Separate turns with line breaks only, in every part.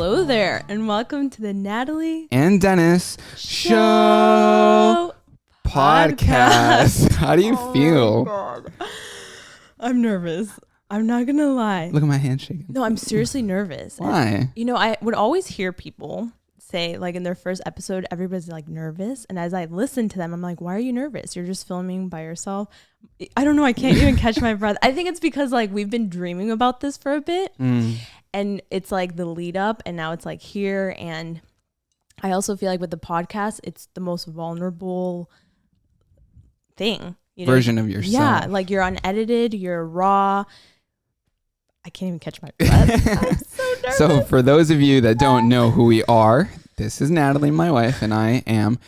Hello there, and welcome to the Natalie
and Dennis Show podcast. How do you feel?
God. I'm nervous. I'm not gonna lie.
Look at my hand shaking.
No, I'm seriously nervous.
Why?
And, you know, I would always hear people say, like, in their first episode, everybody's like nervous, and as I listen to them, I'm like, why are you nervous? You're just filming by yourself. I don't know. I can't even catch my breath. I think it's because like we've been dreaming about this for a bit. And it's like the lead up, and now it's like here. And I also feel like with the podcast, it's the most vulnerable thing. You know?
Version of yourself.
Yeah, like you're unedited, you're raw. I can't even catch my breath. I'm so nervous.
So for those of you that don't know who we are, this is Natalie, my wife, and I am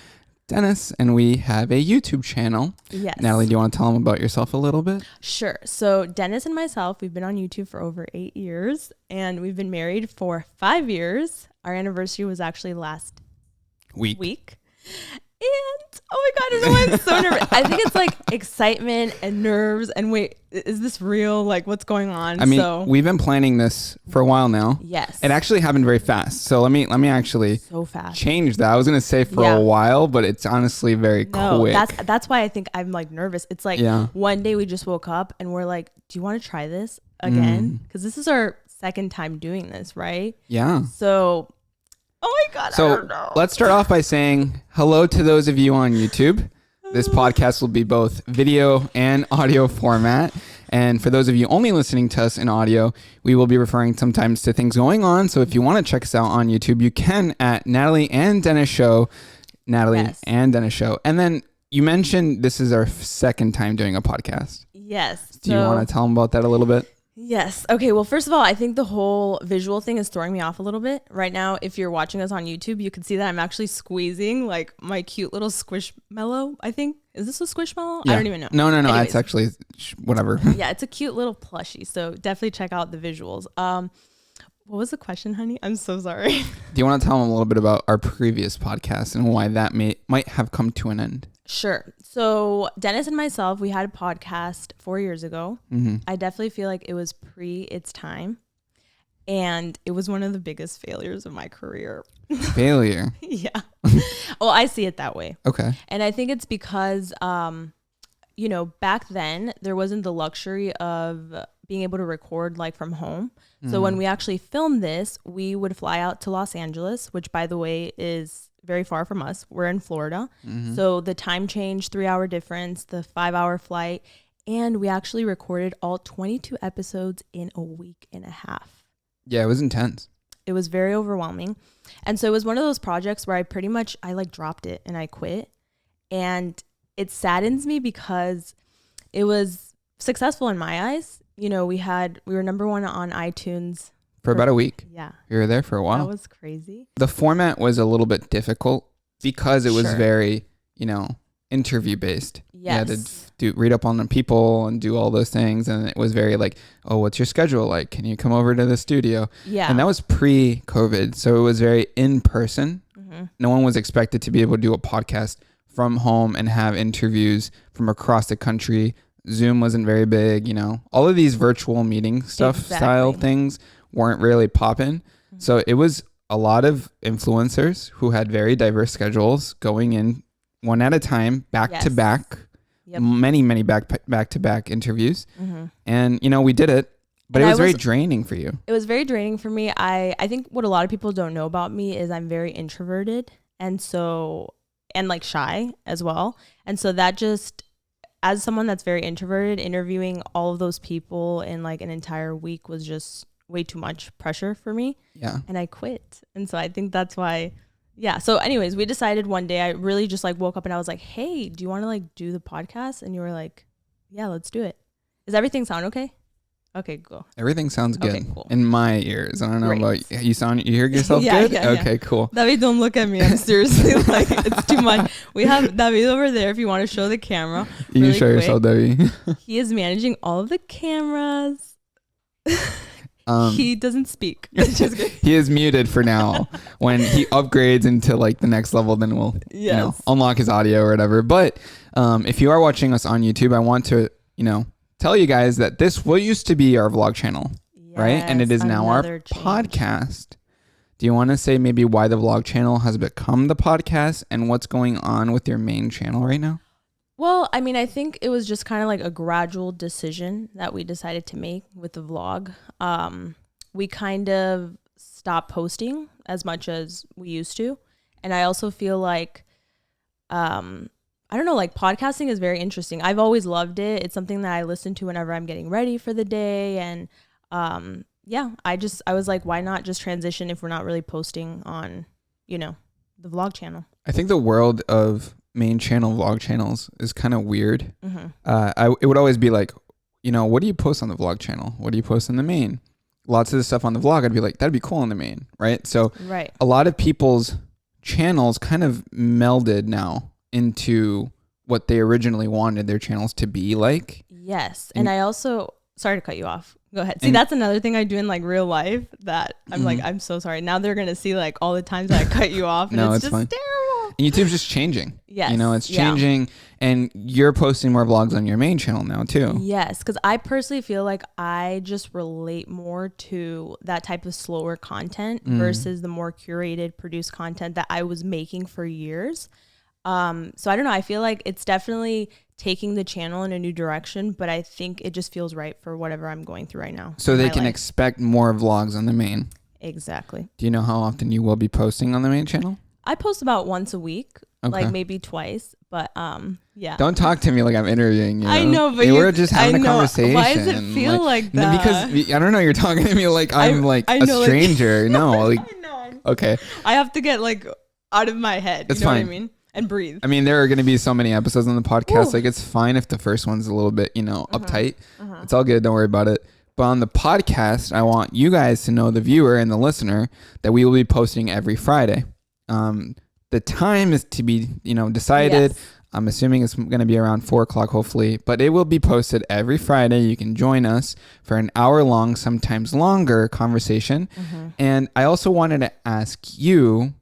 Dennis, and we have a YouTube channel.
Yes.
Natalie, do you want to tell them about yourself a little bit?
Sure. So Dennis and myself, we've been on YouTube for over 8 years, and we've been married for 5 years. Our anniversary was actually last week. And oh my God, I don't know why I'm so nervous. I think it's like excitement and nerves and wait, is this real? Like what's going on?
I mean, we've been planning this for a while now.
Yes.
It actually happened very fast. So let me actually
so fast.
change that. I was going to say for a while, but it's honestly very quick.
That's why I think I'm like nervous. It's like one day we just woke up and we're like, do you want to try this again? Because this is our second time doing this, right?
Yeah.
So oh my God, I don't know.
Let's start off by saying hello to those of you on YouTube. This podcast will be both video and audio format. And for those of you only listening to us in audio, we will be referring sometimes to things going on. So if you want to check us out on YouTube, you can at Natalie and Dennis Show. Natalie and Dennis Show. And then you mentioned this is our second time doing a podcast.
Yes.
Do you want to tell them about that a little bit?
Yes. Okay. Well, first of all, I think the whole visual thing is throwing me off a little bit right now. If you're watching us on YouTube, you can see that I'm actually squeezing like my cute little squishmallow. I think, is this a squishmallow? Yeah. I don't even know.
No. Anyways. It's actually whatever.
Yeah. It's a cute little plushie. So definitely check out the visuals. What was the question, honey? I'm so sorry.
Do you want to tell them a little bit about our previous podcast and why that might have come to an end?
Sure. So Dennis and myself, we had a podcast 4 years ago. I definitely feel like it was pre its time. And it was one of the biggest failures of my career.
Failure?
Yeah. Well, I see it that way.
Okay.
And I think it's because, you know, back then there wasn't the luxury of being able to record like from home. So when we actually filmed this, we would fly out to Los Angeles, which by the way is very far from us. We're in Florida. So the time change, 3-hour difference, the 5-hour flight. And we actually recorded all 22 episodes in a week and a half.
Yeah, it was intense.
It was very overwhelming. And so it was one of those projects where I like dropped it and I quit. And it saddens me because it was successful in my eyes. You know, we were number 1 on iTunes.
For about a week.
Yeah.
You were there for a while.
That was crazy.
The format was a little bit difficult because it was very, you know, interview based.
Yes.
You had to read up on the people and do all those things. And it was very like, oh, what's your schedule like? Can you come over to the studio?
Yeah.
And that was pre-COVID. So it was very in person. No one was expected to be able to do a podcast from home and have interviews from across the country. Zoom wasn't very big, you know. All of these virtual meeting style things weren't really popping. So it was a lot of influencers who had very diverse schedules going in one at a time, back to back, many back to back interviews. And, you know, we did it, but it was very draining for you. It
was very draining for me. I think what a lot of people don't know about me is I'm very introverted and like shy as well. And so that just, as someone that's very introverted, interviewing all of those people in like an entire week was just way too much pressure for me. Yeah. And I quit. And so I think that's why, So anyways, we decided one day, I really just like woke up and I was like, hey, do you want to like do the podcast? And you were like, yeah, let's do it. Does everything sound okay? Okay, cool.
Everything sounds good in my ears. I don't know about you. You hear yourself good? Okay, cool.
David, don't look at me. I'm seriously like, it's too much. We have David over there if you want to show the camera.
You can show yourself, David.
He is managing all of the cameras. He doesn't speak.
He is muted for now. When he upgrades into like the next level, then we'll you know, unlock his audio or whatever. But if you are watching us on YouTube, I want to, you know, tell you guys that this used to be our vlog channel, right? And it is now our podcast. Do you want to say maybe why the vlog channel has become the podcast and what's going on with your main channel right now?
Well, I mean, I think it was just kind of like a gradual decision that we decided to make with the vlog. We kind of stopped posting as much as we used to. And I also feel like, I don't know, like podcasting is very interesting. I've always loved it. It's something that I listen to whenever I'm getting ready for the day. And yeah, I was like, why not just transition if we're not really posting on, you know, the vlog channel?
I think the world of main channel vlog channels is kind of weird. It would always be like, you know, what do you post on the vlog channel? What do you post on the main? Lots of the stuff on the vlog, I'd be like, that'd be cool on the main, right? So a lot of people's channels kind of melded now into what they originally wanted their channels to be like.
Yes. And I also, sorry to cut you off. Go ahead. See, that's another thing I do in like real life that I'm like, I'm so sorry. Now they're going to see like all the times that I cut you off. And
No,
it's just
fine.
terrible.
And YouTube's just changing.
Yes.
You know, it's changing. And you're posting more vlogs on your main channel now too.
Yes. Because I personally feel like I just relate more to that type of slower content versus the more curated, produced content that I was making for years. So I don't know. I feel like it's definitely taking the channel in a new direction, but I think it just feels right for whatever I'm going through right now.
So they can expect more vlogs on the main.
Exactly.
Do you know how often you will be posting on the main channel?
I post about once a week, like maybe twice, but yeah.
Don't talk to me like I'm interviewing you.
I know, but
we're just having a conversation.
Why does it feel like that?
Because I don't know, you're talking to me like I'm like a stranger. Like, no, like
I know.
okay.
I have to get like out of my head.
It's
you know
fine.
what I mean? And breathe.
I mean, there are going to be so many episodes on the podcast. Like, it's fine if the first one's a little bit, you know, uptight. It's all good. Don't worry about it. But on the podcast, I want you guys to know, the viewer and the listener, that we will be posting every Friday. The time is to be, you know, decided. Yes. I'm assuming it's going to be around 4 o'clock, hopefully. But it will be posted every Friday. You can join us for an hour-long, sometimes longer conversation. And I also wanted to ask you,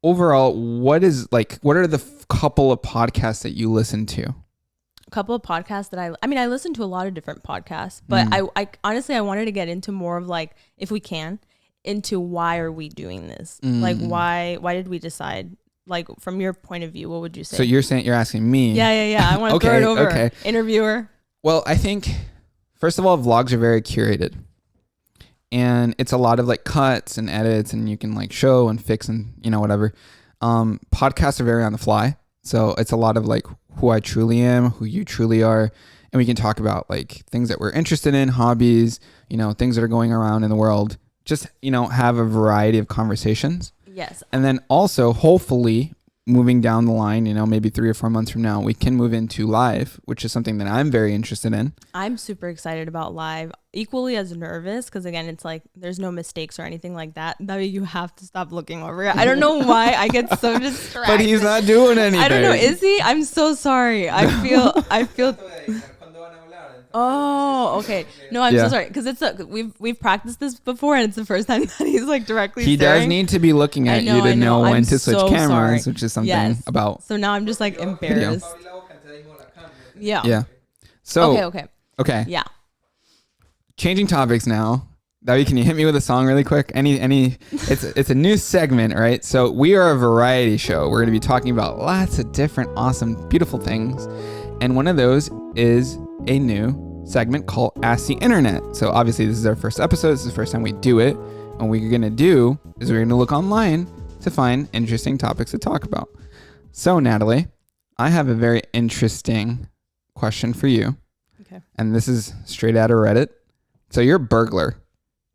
overall, what are the couple of podcasts that you listen to?
A couple of podcasts that I mean, I listen to a lot of different podcasts, but I honestly, I wanted to get into more of like, if we can, into why are we doing this? Like, why did we decide? Like, from your point of view, what would you say?
So you're asking me.
Yeah. I want to throw it over. Okay. Interviewer.
Well, I think, first of all, vlogs are very curated. And it's a lot of like cuts and edits, and you can like show and fix and, you know, whatever. Podcasts are very on the fly. So it's a lot of like who I truly am, who you truly are. And we can talk about like things that we're interested in, hobbies, you know, things that are going around in the world. Just, you know, have a variety of conversations.
Yes.
And then also, hopefully, moving down the line, you know, maybe 3 or 4 months from now, we can move into live, which is something that I'm very interested in.
I'm super excited about live, equally as nervous, because again, it's like there's no mistakes or anything like that. That way you have to stop looking over it. I don't know why I get so distracted.
But he's not doing anything.
I don't know. Is he? I'm so sorry. I feel. Oh, okay. No, I'm so sorry, because we've practiced this before, and it's the first time that he's like directly.
He
staring.
does need to be looking at you to know when to switch cameras, which is something about.
So now I'm just like embarrassed. Yeah.
Yeah. So.
Okay. Yeah.
Changing topics now. Davi, can you hit me with a song really quick? It's a new segment, right? So we are a variety show. We're going to be talking about lots of different, awesome, beautiful things. And one of those is a new segment called Ask the Internet. So obviously this is our first episode. This is the first time we do it. And what we're going to do is we're going to look online to find interesting topics to talk about. So Natalie, I have a very interesting question for you.
Okay.
And this is straight out of Reddit. So you're a burglar.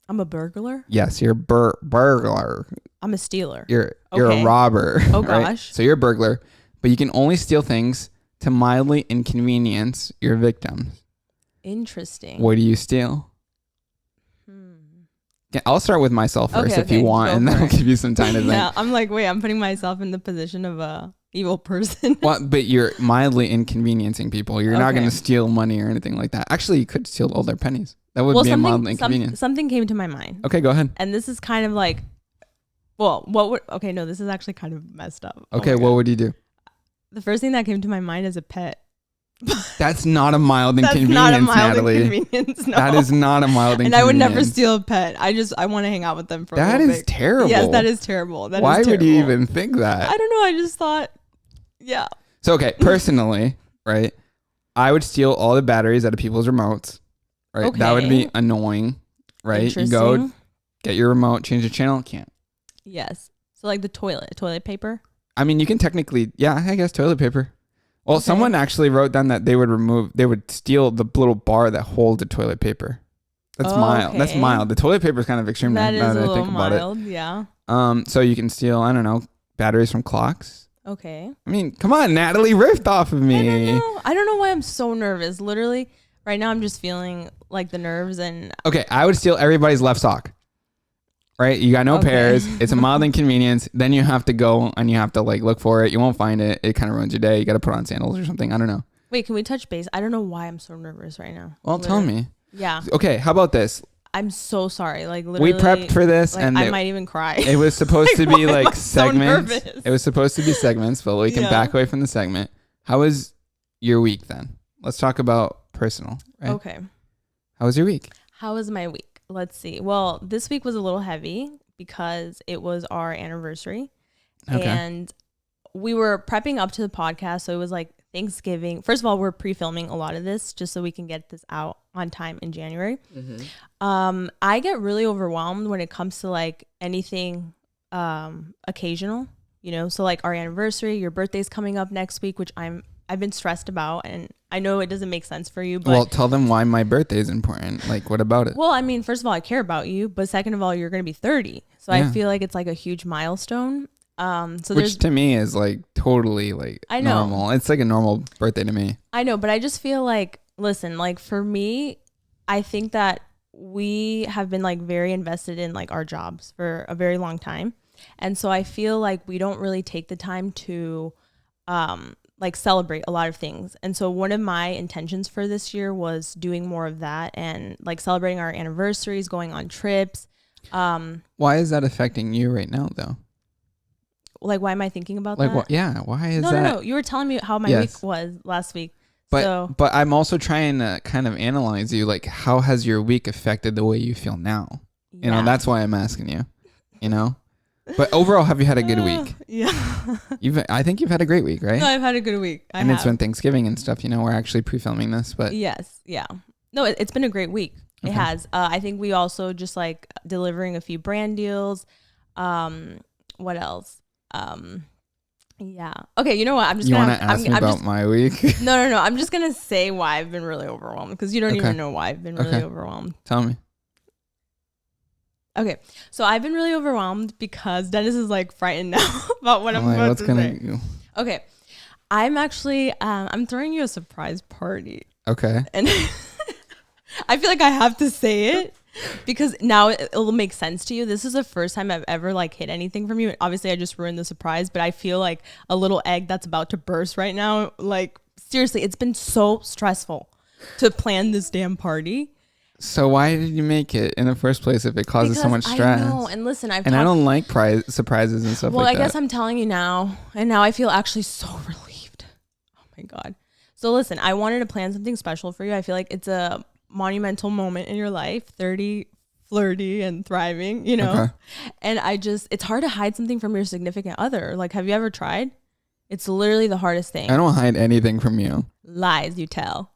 I'm a burglar?
Yes, you're a burglar.
I'm a stealer.
You're a robber.
Oh
right?
gosh.
So you're a burglar, but you can only steal things to mildly inconvenience your victims.
Interesting.
What do you steal? Yeah, I'll start with myself first if you want, and then I'll give you some time to think.
Yeah, I'm like, wait, I'm putting myself in the position of a evil person.
Well, but you're mildly inconveniencing people. You're not going to steal money or anything like that. Actually, you could steal all their pennies. That would be a mild inconvenience.
Something came to my mind.
Okay, go ahead.
And this is kind of like, this is actually kind of messed up.
Okay, what would you do?
The first thing that came to my mind is a pet.
That's not a mild
That's
inconvenience,
not a mild
Natalie.
inconvenience. No.
That is not a mild inconvenience.
And I would never steal a pet. I want to hang out with them for a little bit.
That is terrible.
Yes, that is terrible.
Why would you even think that?
I don't know. I just thought, yeah.
So, okay, personally, right, I would steal all the batteries out of people's remotes, right?
Okay.
That would be annoying, right? You go get your remote, change the channel, can't.
Yes. So like the toilet paper?
I mean, you can technically, yeah, I guess toilet paper. Well,
Okay.
someone actually wrote down that they would steal the little bar that holds the toilet paper. That's mild.
Okay.
That's mild. The toilet paper is kind of extreme
That
now
is
that
a
I
little
think about
mild, yeah.
it. So you can steal, I don't know, batteries from clocks.
Okay.
I mean, come on, Natalie, riffed off of me.
I don't know why I'm so nervous. Literally, right now I'm just feeling like the nerves and...
Okay, I would steal everybody's left sock. Right? You got no pairs. It's a mild inconvenience. Then you have to go and you have to like look for it. You won't find it. It kind of ruins your day. You got to put on sandals or something. I don't know.
Wait, can we touch base? I don't know why I'm so nervous right now.
Well, tell me.
Yeah.
Okay, how about this?
I'm so sorry. Like literally.
We prepped for this
like,
and
I might even cry.
it was supposed to be like segments.
So nervous?
It was supposed to be segments, but we can back away from the segment. How was your week then? Let's talk about personal. Right?
Okay.
How was your week?
How was my week? Let's see. Well, this week was a little heavy because it was our anniversary. Okay. And we were prepping up to the podcast. So it was like Thanksgiving. First of all, we're pre-filming a lot of this just so we can get this out on time in January. Mm-hmm. I get really overwhelmed when it comes to like anything occasional, you know, so like our anniversary, your birthday's coming up next week, which I've been stressed about, and I know it doesn't make sense for you, but
well, tell them why my birthday is important. Like, what about it?
Well, I mean, first of all, I care about you, but second of all, you're going to be 30. So I feel like it's like a huge milestone. So
which to me is like totally like
I know.
normal. It's like a normal birthday to me.
I know, but I just feel like, listen, like for me, I think that we have been like very invested in like our jobs for a very long time. And so I feel like we don't really take the time to like celebrate a lot of things. And so one of my intentions for this year was doing more of that and like celebrating our anniversaries, going on trips.
Why is that affecting you right now though?
Like, why am I thinking about
like,
that?
Why is that?
No. You were telling me how my week was last week.
But I'm also trying to kind of analyze you. Like, how has your week affected the way you feel now? You know, that's why I'm asking you, you know? But overall, have you had a good week?
Yeah.
I think you've had a great week, right?
No, I've had a good week.
It's been Thanksgiving and stuff. You know, we're actually pre-filming this, but
yes, yeah. No, it's been a great week. Okay. It has. I think we also just like delivering a few brand deals. What else? Yeah. Okay. You know what? I'm just.
You want to ask me about my week?
No. I'm just gonna say why I've been really overwhelmed because you don't even know why I've been really overwhelmed.
Tell me.
Okay, so I've been really overwhelmed because Dennis is like frightened now about what I'm about to say. Okay, I'm actually I'm throwing you a surprise party.
Okay.
And I feel like I have to say it because now it'll make sense to you. This is the first time I've ever like hid anything from you. Obviously, I just ruined the surprise, but I feel like a little egg that's about to burst right now. Like seriously, it's been so stressful to plan this damn party.
So why did you make it in the first place if it causes so much stress?
I know, and listen, I
don't like surprises and stuff like that. Well, I
guess I'm telling you now, and now I feel actually so relieved. Oh my God. So listen, I wanted to plan something special for you. I feel like it's a monumental moment in your life, 30, flirty, and thriving, you know? Okay. And it's hard to hide something from your significant other. Like, have you ever tried? It's literally the hardest thing.
I don't hide anything from you.
Lies you tell.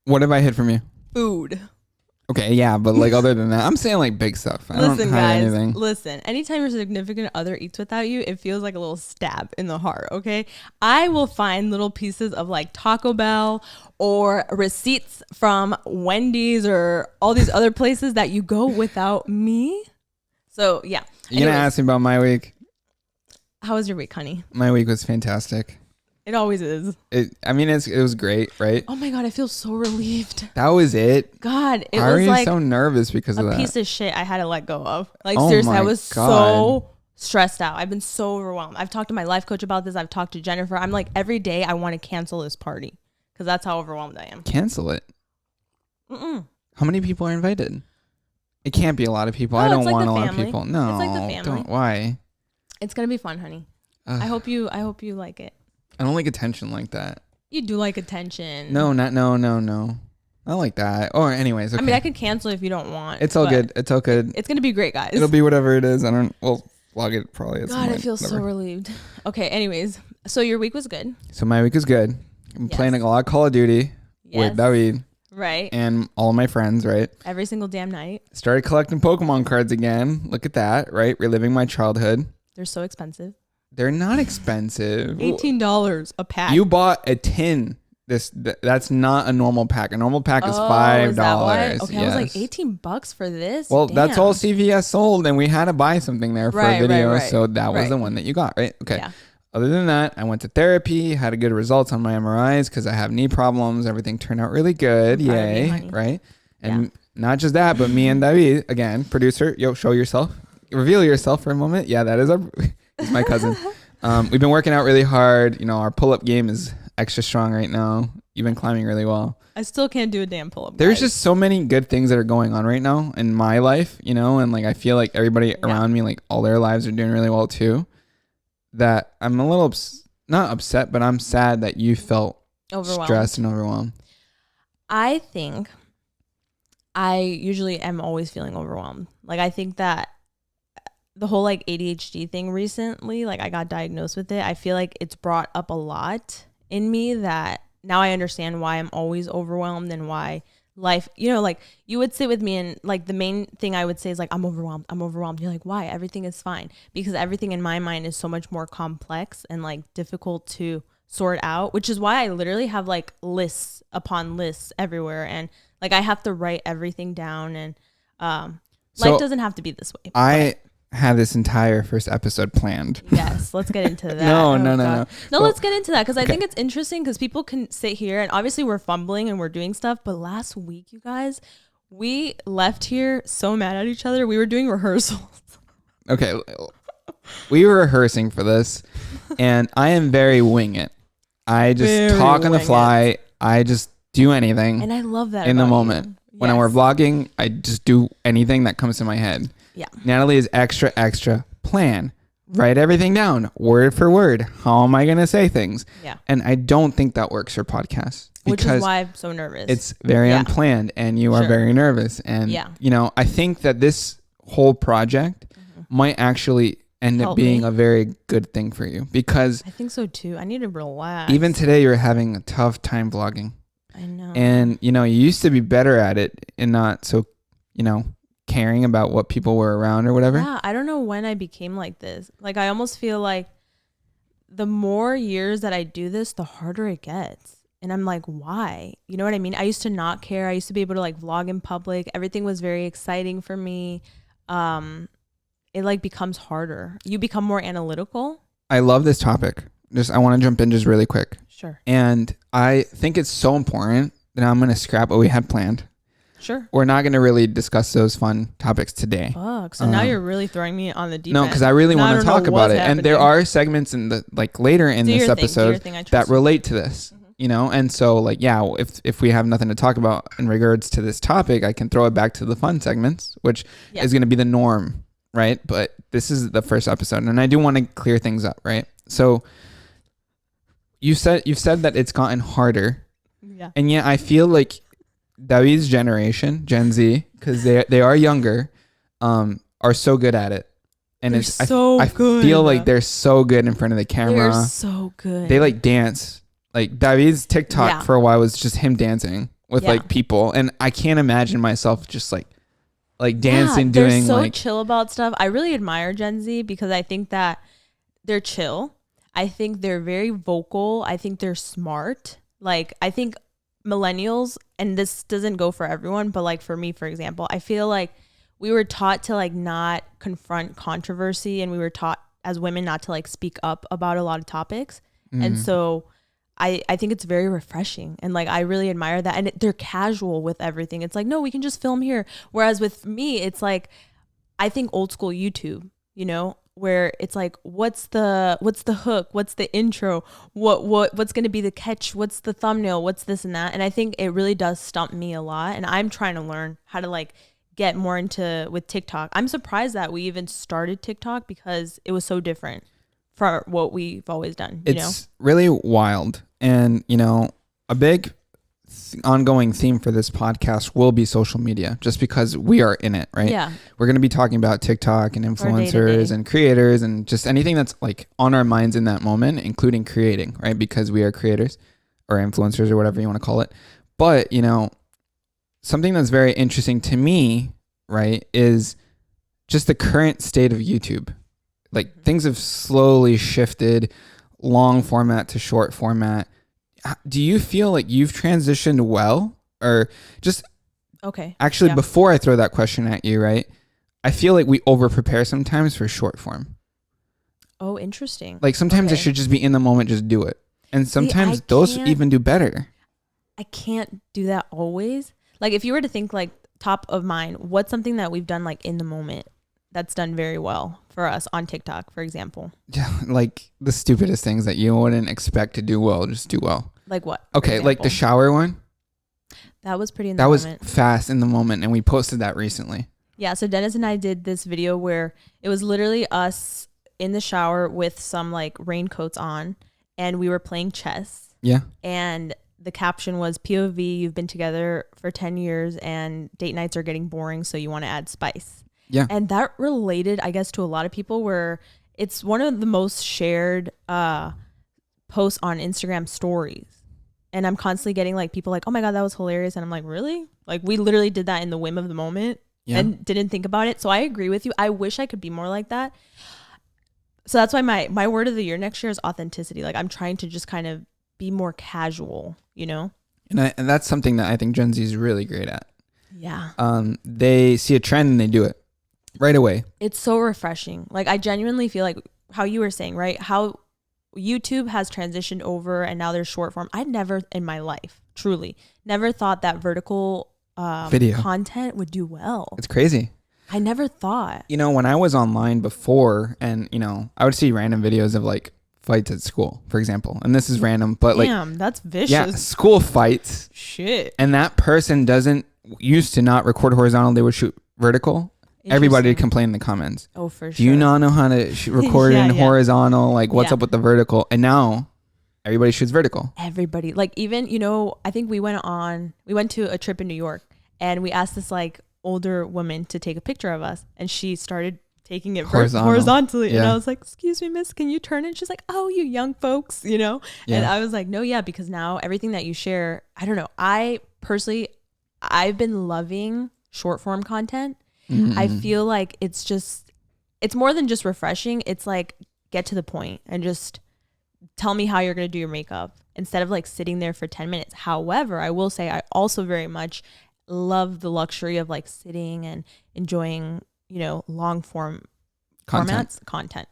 What have I hid from you?
Food.
Okay, yeah, but like other than that, I'm saying like big stuff. I don't hide anything.
Listen, anytime your significant other eats without you, it feels like a little stab in the heart, okay? I will find little pieces of like Taco Bell or receipts from Wendy's or all these other places that you go without me. So, yeah.
You're going to ask me about my week?
How was your week, honey?
My week was fantastic.
It always is.
It was great, right?
Oh my God, I feel so relieved.
That was it.
God, it
Why
was like
so nervous because of that.
A piece of shit I had to let go of. Like seriously, I was so stressed out. I've been so overwhelmed. I've talked to my life coach about this. I've talked to Jennifer. I'm like every day I want to cancel this party because that's how overwhelmed I am.
Cancel it. How many people are invited? It can't be a lot of people. I don't want a lot of people. No, it's like the family. Don't. Why?
It's gonna be fun, honey. I hope you like it.
I don't like attention like that.
You do like attention.
No. Not like that. Or anyways, okay.
I mean, I could cancel if you don't want.
It's all good. It's all good.
It's gonna be great, guys.
It'll be whatever it is. We'll vlog it probably at some
God,
point.
I feel so relieved. Okay, anyways. So your week was good.
So my week is good. I'm playing a lot of Call of Duty with David.
Right.
And all of my friends, right?
Every single damn night.
Started collecting Pokemon cards again. Look at that, right? Reliving my childhood.
They're so expensive.
They're not expensive.
$18 a pack.
You bought a tin. That's not a normal pack. A normal pack is $5.
Is that why? Okay,
yes.
I was like $18 for this.
Well,
damn.
that's all CVS sold, and we had to buy something there for a video,
right.
so that was the one that you got, right? Okay.
Yeah.
Other than that, I went to therapy, had a good results on my MRIs because I have knee problems. Everything turned out really good. Yay, right? And not just that, but me and David, again, producer, show yourself. Reveal yourself for a moment. Yeah, that is he's my cousin. We've been working out really hard. Our pull-up game is extra strong right now. You've been climbing really well.
I still can't do a damn pull-up.
There's just so many good things that are going on right now in my life, and like I feel like everybody around me, like all their lives are doing really well too. That I'm a little not upset, but I'm sad that you felt stressed and overwhelmed.
I think I usually am always feeling overwhelmed. Like I think that the whole like ADHD thing recently, like I got diagnosed with it. I feel like it's brought up a lot in me that now I understand why I'm always overwhelmed and why life, like you would sit with me and like the main thing I would say is like, I'm overwhelmed. You're like, why? Everything is fine. Because everything in my mind is so much more complex and like difficult to sort out, which is why I literally have like lists upon lists everywhere. And like, I have to write everything down and life doesn't have to be this way.
I had this entire first episode planned.
Yes, let's get into that.
No,
let's get into that because I think it's interesting because people can sit here and obviously we're fumbling and we're doing stuff, but last week, you guys, we left here so mad at each other. We were doing rehearsals.
Okay, we were rehearsing for this, and I am very wing it. I just talk on the fly. I just do anything,
and I love that
in the moment.
Yes.
When we're vlogging, I just do anything that comes to my head.
Yeah.
Natalie is extra plan. Write everything down, word for word. How am I going to say things?
Yeah.
And I don't think that works for podcasts.
Which is why I'm so nervous.
It's very unplanned, and you are very nervous. And, I think that this whole project might actually end up being a very good thing for you because
I think so too. I need to relax.
Even today, you're having a tough time vlogging.
I know.
And, you used to be better at it and not so, caring about what people were around or whatever.
Yeah, I don't know when I became like this. Like, I almost feel like the more years that I do this, the harder it gets. And I'm like, why? You know what I mean? I used to not care. I used to be able to like vlog in public. Everything was very exciting for me. It like becomes harder. You become more analytical.
I love this topic. I want to jump in just really quick.
Sure.
And I think it's so important that I'm going to scrap what we had planned.
Sure.
We're not going to really discuss those fun topics today.
Fuck. So now you're really throwing me on the deep
end. No, because I really want to talk about it.
Happening.
And there are segments in the later in this episode that relate to this. And so like, if we have nothing to talk about in regards to this topic, I can throw it back to the fun segments, which is going to be the norm, right? But this is the first episode, and I do want to clear things up, right? So you've said that it's gotten harder.
Yeah.
And yet I feel like David's generation, Gen Z, because they are younger, are so good at it. And
they're
I feel like they're so good in front of the camera.
They're so good.
They like dance. Like David's TikTok for a while was just him dancing with like people. And I can't imagine myself just like dancing, doing
they're so
like
chill about stuff. I really admire Gen Z because I think that they're chill. I think they're very vocal. I think they're smart. Like I think millennials, and this doesn't go for everyone, but like for me, for example, I feel like we were taught to like not confront controversy, and we were taught as women not to like speak up about a lot of topics. And so I think it's very refreshing, and like I really admire that. And they're casual with everything. It's like, no, we can just film here. Whereas with me, it's like, I think old school YouTube, where it's like, what's the hook? What's the intro? What's going to be the catch? What's the thumbnail? What's this and that? And I think it really does stump me a lot. And I'm trying to learn how to like get more into with TikTok. I'm surprised that we even started TikTok because it was so different for what we've always done.
It's really wild. And, you know, a big ongoing theme for this podcast will be social media, just because we are in it, right?
Yeah.
We're going to be talking about TikTok and influencers and creators and just anything that's like on our minds in that moment, including creating, right? Because we are creators or influencers or whatever you want to call it. But, you know, something that's very interesting to me, right, is just the current state of YouTube. Like things have slowly shifted long format to short format. Do you feel like you've transitioned well, or just actually before I throw that question at you, right? I feel like we over prepare sometimes for short form.
Oh, interesting.
Like sometimes it should just be in the moment, just do it. And sometimes those even do better.
I can't do that always. Like if you were to think like top of mind, what's something that we've done like in the moment that's done very well for us on TikTok, for example?
Yeah, like the stupidest things that you wouldn't expect to do well, just do well.
Like what?
Okay, like the shower one.
That was pretty in the moment. That was
fast in the moment, and we posted that recently.
Yeah, so Dennis and I did this video where it was literally us in the shower with some like raincoats on, and we were playing chess.
Yeah.
And the caption was POV, you've been together for 10 years and date nights are getting boring, so you want to add spice.
Yeah.
And that related, I guess, to a lot of people, where it's one of the most shared posts on Instagram stories. And I'm constantly getting like people like, oh my God, that was hilarious. And I'm like, really? Like we literally did that in the whim of the moment and didn't think about it. So I agree with you. I wish I could be more like that. So that's why my word of the year next year is authenticity. Like I'm trying to just kind of be more casual, you know?
And that's something that I think Gen Z is really great at.
Yeah.
They see a trend and they do it right away.
It's so refreshing. Like I genuinely feel like how you were saying, right? How YouTube has transitioned over and now there's short form. I never in my life, truly, never thought that vertical video content would do well.
It's crazy.
I never thought.
You know, when I was online before and, you know, I would see random videos of like fights at school, for example. And this is random, but like.
Damn, that's vicious.
Yeah, school fights.
Shit.
And that person used to not record horizontal. They would shoot vertical. Everybody would complain in the comments.
Oh, for sure.
Do you not know how to record in horizontal? Like, what's up with the vertical? And now everybody shoots vertical.
Everybody. Like, even, you know, I think we went to a trip in New York and we asked this like older woman to take a picture of us. And she started taking it horizontally. Yeah. And I was like, excuse me, miss, can you turn it? She's like, oh, you young folks, you know? Yeah. And I was like, no, yeah, because now everything that you share, I don't know. I personally, I've been loving short form content. Mm-hmm. I feel like it's more than just refreshing. It's like, get to the point and just tell me how you're going to do your makeup instead of like sitting there for 10 minutes. However, I will say I also very much love the luxury of like sitting and enjoying, you know, long form content.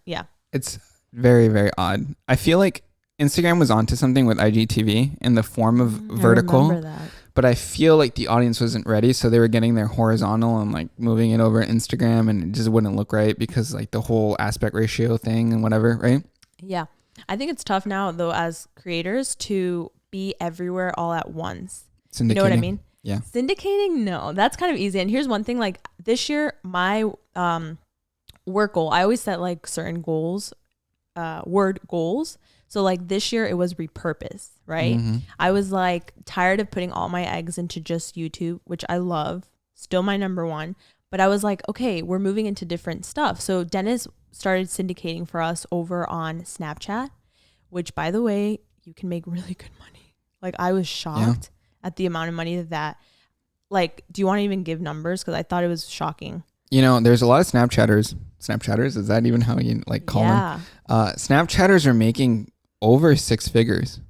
Yeah.
It's very, very odd. I feel like Instagram was onto something with IGTV in the form of vertical. I remember that. But I feel like the audience wasn't ready, so they were getting their horizontal and like moving it over Instagram, and it just wouldn't look right because like the whole aspect ratio thing and whatever, right?
Yeah. I think it's tough now though as creators to be everywhere all at once. You know what I mean?
Yeah.
Syndicating, no, that's kind of easy. And here's one thing, like this year, my work goal, I always set like certain goals, word goals. So like this year it was repurpose, right? Mm-hmm. I was like tired of putting all my eggs into just YouTube, which I love, still my number one. But I was like, okay, we're moving into different stuff. So Dennis started syndicating for us over on Snapchat, which by the way, you can make really good money. Like I was shocked at the amount of money that, like, do you want to even give numbers? Because I thought it was shocking.
You know, there's a lot of Snapchatters. Snapchatters, is that even how you like call them? Snapchatters are making over 6 figures.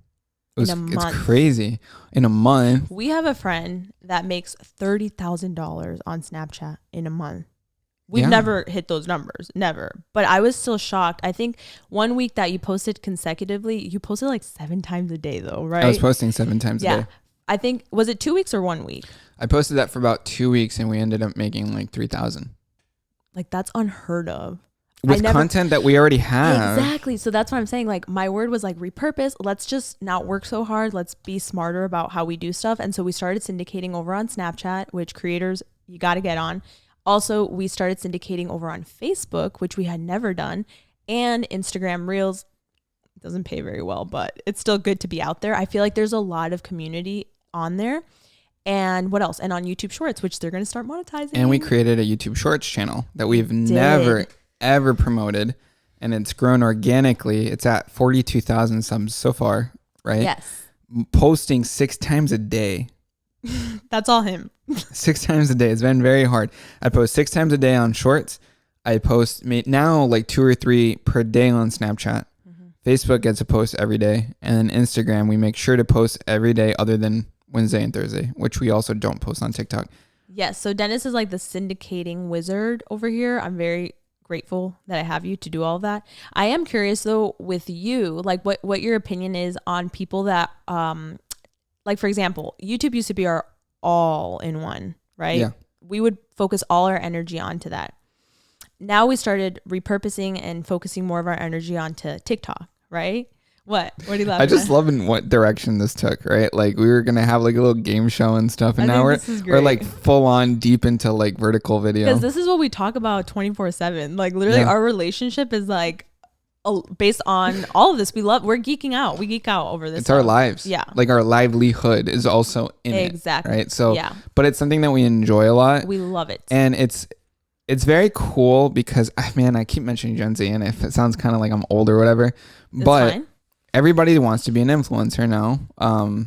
It's crazy. In a month.
We have a friend that makes $30,000 on Snapchat in a month. We've never hit those numbers, never. But I was still shocked. I think one week that you posted consecutively, you posted like 7 times a day though, right?
I was posting 7 times a day.
I think, was it 2 weeks or 1 week?
I posted that for about 2 weeks and we ended up making like 3,000.
Like that's unheard of.
With content that we already have.
Exactly. So that's what I'm saying. Like my word was like repurpose. Let's just not work so hard. Let's be smarter about how we do stuff. And so we started syndicating over on Snapchat, which creators, you got to get on. Also, we started syndicating over on Facebook, which we had never done, and Instagram Reels. It doesn't pay very well, but it's still good to be out there. I feel like there's a lot of community on there. And what else? And on YouTube Shorts, which they're going to start monetizing.
And we created a YouTube Shorts channel that we've never, ever promoted. And it's grown organically. It's at 42,000 subs so far, right?
Yes.
Posting 6 times a day.
That's all him.
6 times a day. It's been very hard. I post 6 times a day on Shorts. I post now like 2 or 3 per day on Snapchat. Facebook gets a post every day. And then Instagram, we make sure to post every day other than Wednesday and Thursday, which we also don't post on TikTok.
Yes. So Dennis is like the syndicating wizard over here. I'm very grateful that I have you to do all of that. I am curious though with you, like what your opinion is on people that, like for example, YouTube used to be our all in one, right?
Yeah.
We would focus all our energy onto that. Now we started repurposing and focusing more of our energy onto TikTok, right? What do you love?
I just love in what direction this took, right? Like we were going to have like a little game show and stuff. And now we're like full on deep into like vertical video.
Because this is what we talk about 24/7. Like literally our relationship is like based on all of this. We're geeking out. We geek out over this.
It's our lives.
Yeah.
Like our livelihood is also in it.
Exactly.
Right. So, but it's something that we enjoy a lot.
We love it.
And it's very cool because, man, I keep mentioning Gen Z and if it sounds kind of like I'm old or whatever, but fine. Everybody wants to be an influencer now.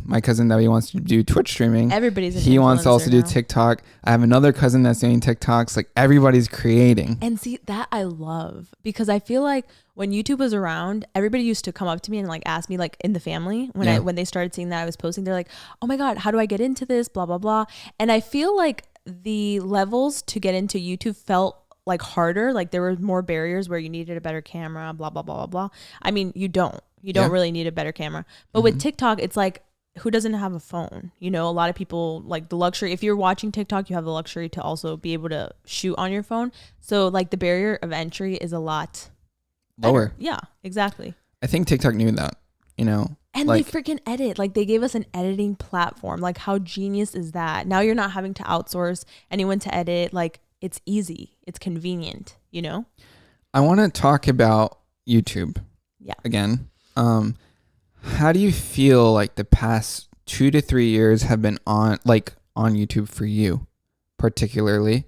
My cousin Debbie wants to do Twitch streaming.
Everybody's an influencer.
He wants to also do TikTok. I have another cousin that's doing TikToks. Like everybody's creating.
And see, that I love because I feel like when YouTube was around, everybody used to come up to me and like ask me like in the family when they started seeing that I was posting, they're like, oh my God, how do I get into this? Blah, blah, blah. And I feel like the levels to get into YouTube felt like harder. Like there were more barriers where you needed a better camera, blah, blah, blah, blah, blah. I mean, you don't really need a better camera. But with TikTok, it's like, who doesn't have a phone? You know, a lot of people like the luxury. If you're watching TikTok, you have the luxury to also be able to shoot on your phone. So like the barrier of entry is a lot
lower.
Yeah, exactly.
I think TikTok knew that, you know.
And like, they freaking edit. Like they gave us an editing platform. Like how genius is that? Now you're not having to outsource anyone to edit. Like it's easy. It's convenient, you know?
I want to talk about YouTube.
Yeah.
Again. How do you feel like the past 2 to 3 years have been on YouTube for you particularly?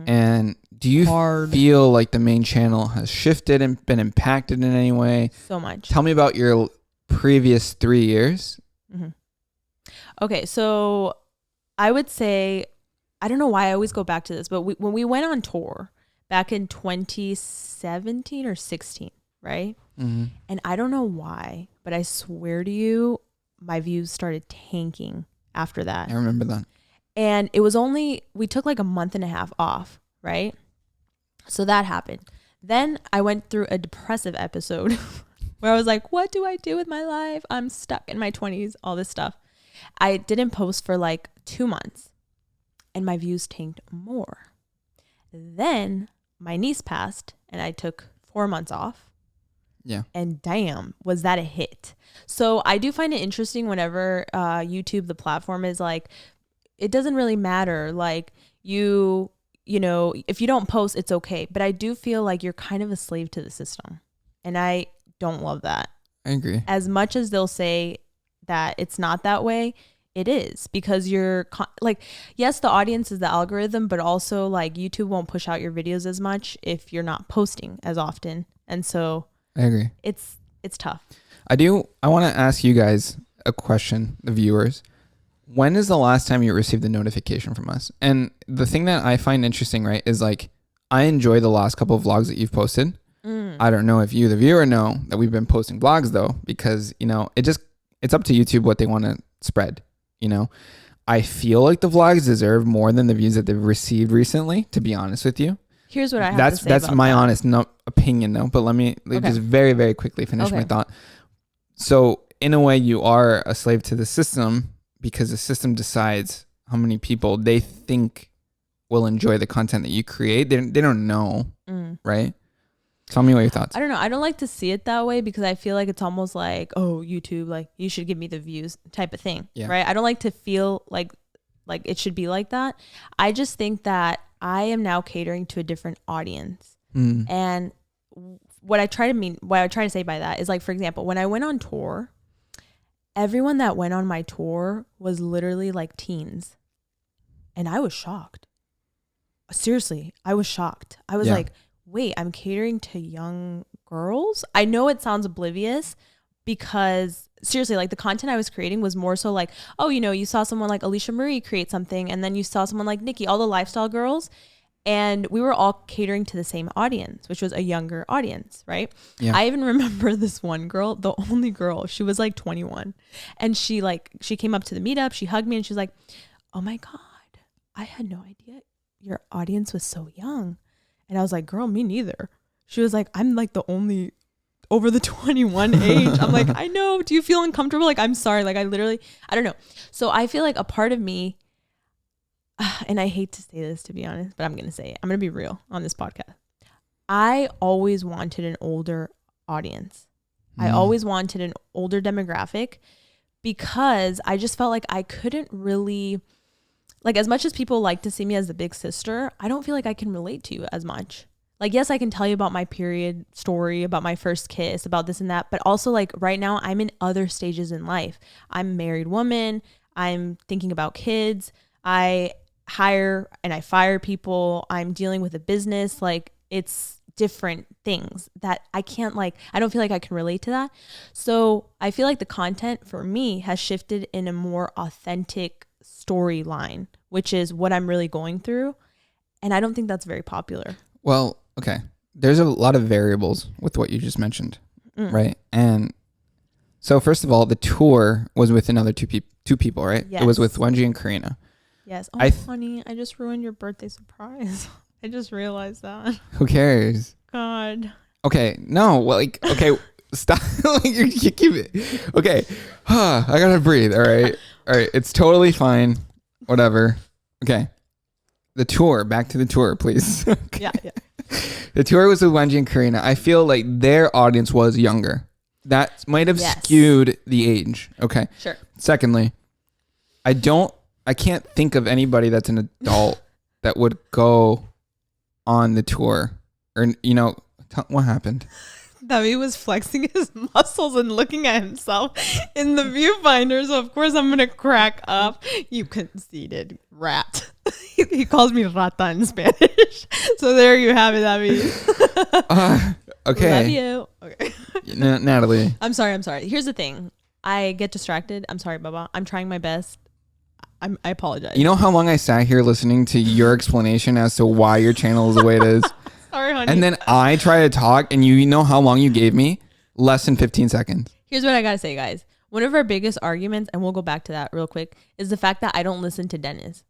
And do you feel like the main channel has shifted and been impacted in any way?
So much.
Tell me about your previous 3 years.
Okay. So I would say, I don't know why I always go back to this, but when we went on tour back in 2017 or 16, right? And I don't know why, but I swear to you, my views started tanking after that.
I remember that.
And it was we took like a month and a half off, right? So that happened. Then I went through a depressive episode where I was like, what do I do with my life? I'm stuck in my 20s, all this stuff. I didn't post for like 2 months and my views tanked more. Then my niece passed and I took 4 months off.
Yeah.
And damn, was that a hit? So I do find it interesting whenever YouTube, the platform is like, it doesn't really matter. Like you know, if you don't post, it's okay. But I do feel like you're kind of a slave to the system. And I don't love that.
I agree.
As much as they'll say that it's not that way, it is because you're like, yes, the audience is the algorithm, but also like YouTube won't push out your videos as much if you're not posting as often. And so
I agree.
It's tough.
I want to ask you guys a question, the viewers. When is the last time you received a notification from us? And the thing that I find interesting, right, is like, I enjoy the last couple of vlogs that you've posted. I don't know if you, the viewer, know that we've been posting vlogs though, because, you know, it's up to YouTube what they want to spread, you know. I feel like the vlogs deserve more than the views that they've received recently, to be honest with you.
Here's what I have to say
That's
about
my
that.
honest opinion though, but let me just very, very quickly finish my thought. So in a way, you are a slave to the system because the system decides how many people they think will enjoy the content that you create. They don't know, right? Tell me what your thoughts.
I don't know. I don't like to see it that way because I feel like it's almost like, oh, YouTube, like you should give me the views type of thing, right? I don't like to feel like it should be like that. I just think that I am now catering to a different audience. And what I try to say by that is like, for example, when I went on tour, everyone that went on my tour was literally like teens. And I was shocked. Seriously, I was shocked. I was like, wait, I'm catering to young girls? I know it sounds oblivious because seriously, like the content I was creating was more so like, oh, you know, you saw someone like Alicia Marie create something and then you saw someone like Nikki, all the lifestyle girls. And we were all catering to the same audience, which was a younger audience, right? Yeah. I even remember this one girl, the only girl, she was like 21. And she came up to the meetup, she hugged me and she was like, oh my God, I had no idea your audience was so young. And I was like, girl, me neither. She was like, I'm like the only over the 21 age. I'm like, I know. Do you feel uncomfortable? Like, I'm sorry. Like, I don't know. So I feel like a part of me, and I hate to say this, to be honest, but I'm going to say it. I'm going to be real on this podcast. I always wanted an older audience. I always wanted an older demographic because I just felt like I couldn't really, like, as much as people like to see me as the big sister, I don't feel like I can relate to you as much. Like, yes, I can tell you about my period story, about my first kiss, about this and that. But also, like, right now, I'm in other stages in life. I'm a married woman. I'm thinking about kids. I hire and I fire people. I'm dealing with a business. Like, it's different things that I can't, like, I don't feel like I can relate to that. So I feel like the content for me has shifted in a more authentic storyline, which is what I'm really going through. And I don't think that's very popular.
Well, okay. There's a lot of variables with what you just mentioned, right? And so first of all, the tour was with another two people, right? Yes. It was with Wenji and Karina.
Yes. Oh, honey, I just ruined your birthday surprise. I just realized that.
Who cares?
God.
Okay. No. Well, like, okay. Stop. you keep it. Okay. I gotta breathe. All right. All right. It's totally fine. Whatever. Okay. The tour. Back to the tour, please. Okay. Yeah. The tour was with Wenji and Karina. I feel like their audience was younger. That might have skewed the age. Okay. Sure. Secondly, I can't think of anybody that's an adult that would go on the tour. Or, you know, what happened?
David was flexing his muscles and looking at himself in the viewfinder. So, of course, I'm going to crack up. You conceited rat. He calls me rata in Spanish. So, there you have it, David.
Okay.
Love you. Okay.
Natalie.
I'm sorry. Here's the thing. I get distracted. I'm sorry, Baba. I'm trying my best. I apologize.
You know how long I sat here listening to your explanation as to why your channel is the way it is?
Sorry, honey.
And then I try to talk, and you know how long you gave me? Less than 15 seconds.
Here's what I gotta say, guys. One of our biggest arguments, and we'll go back to that real quick, is the fact that I don't listen to Dennis.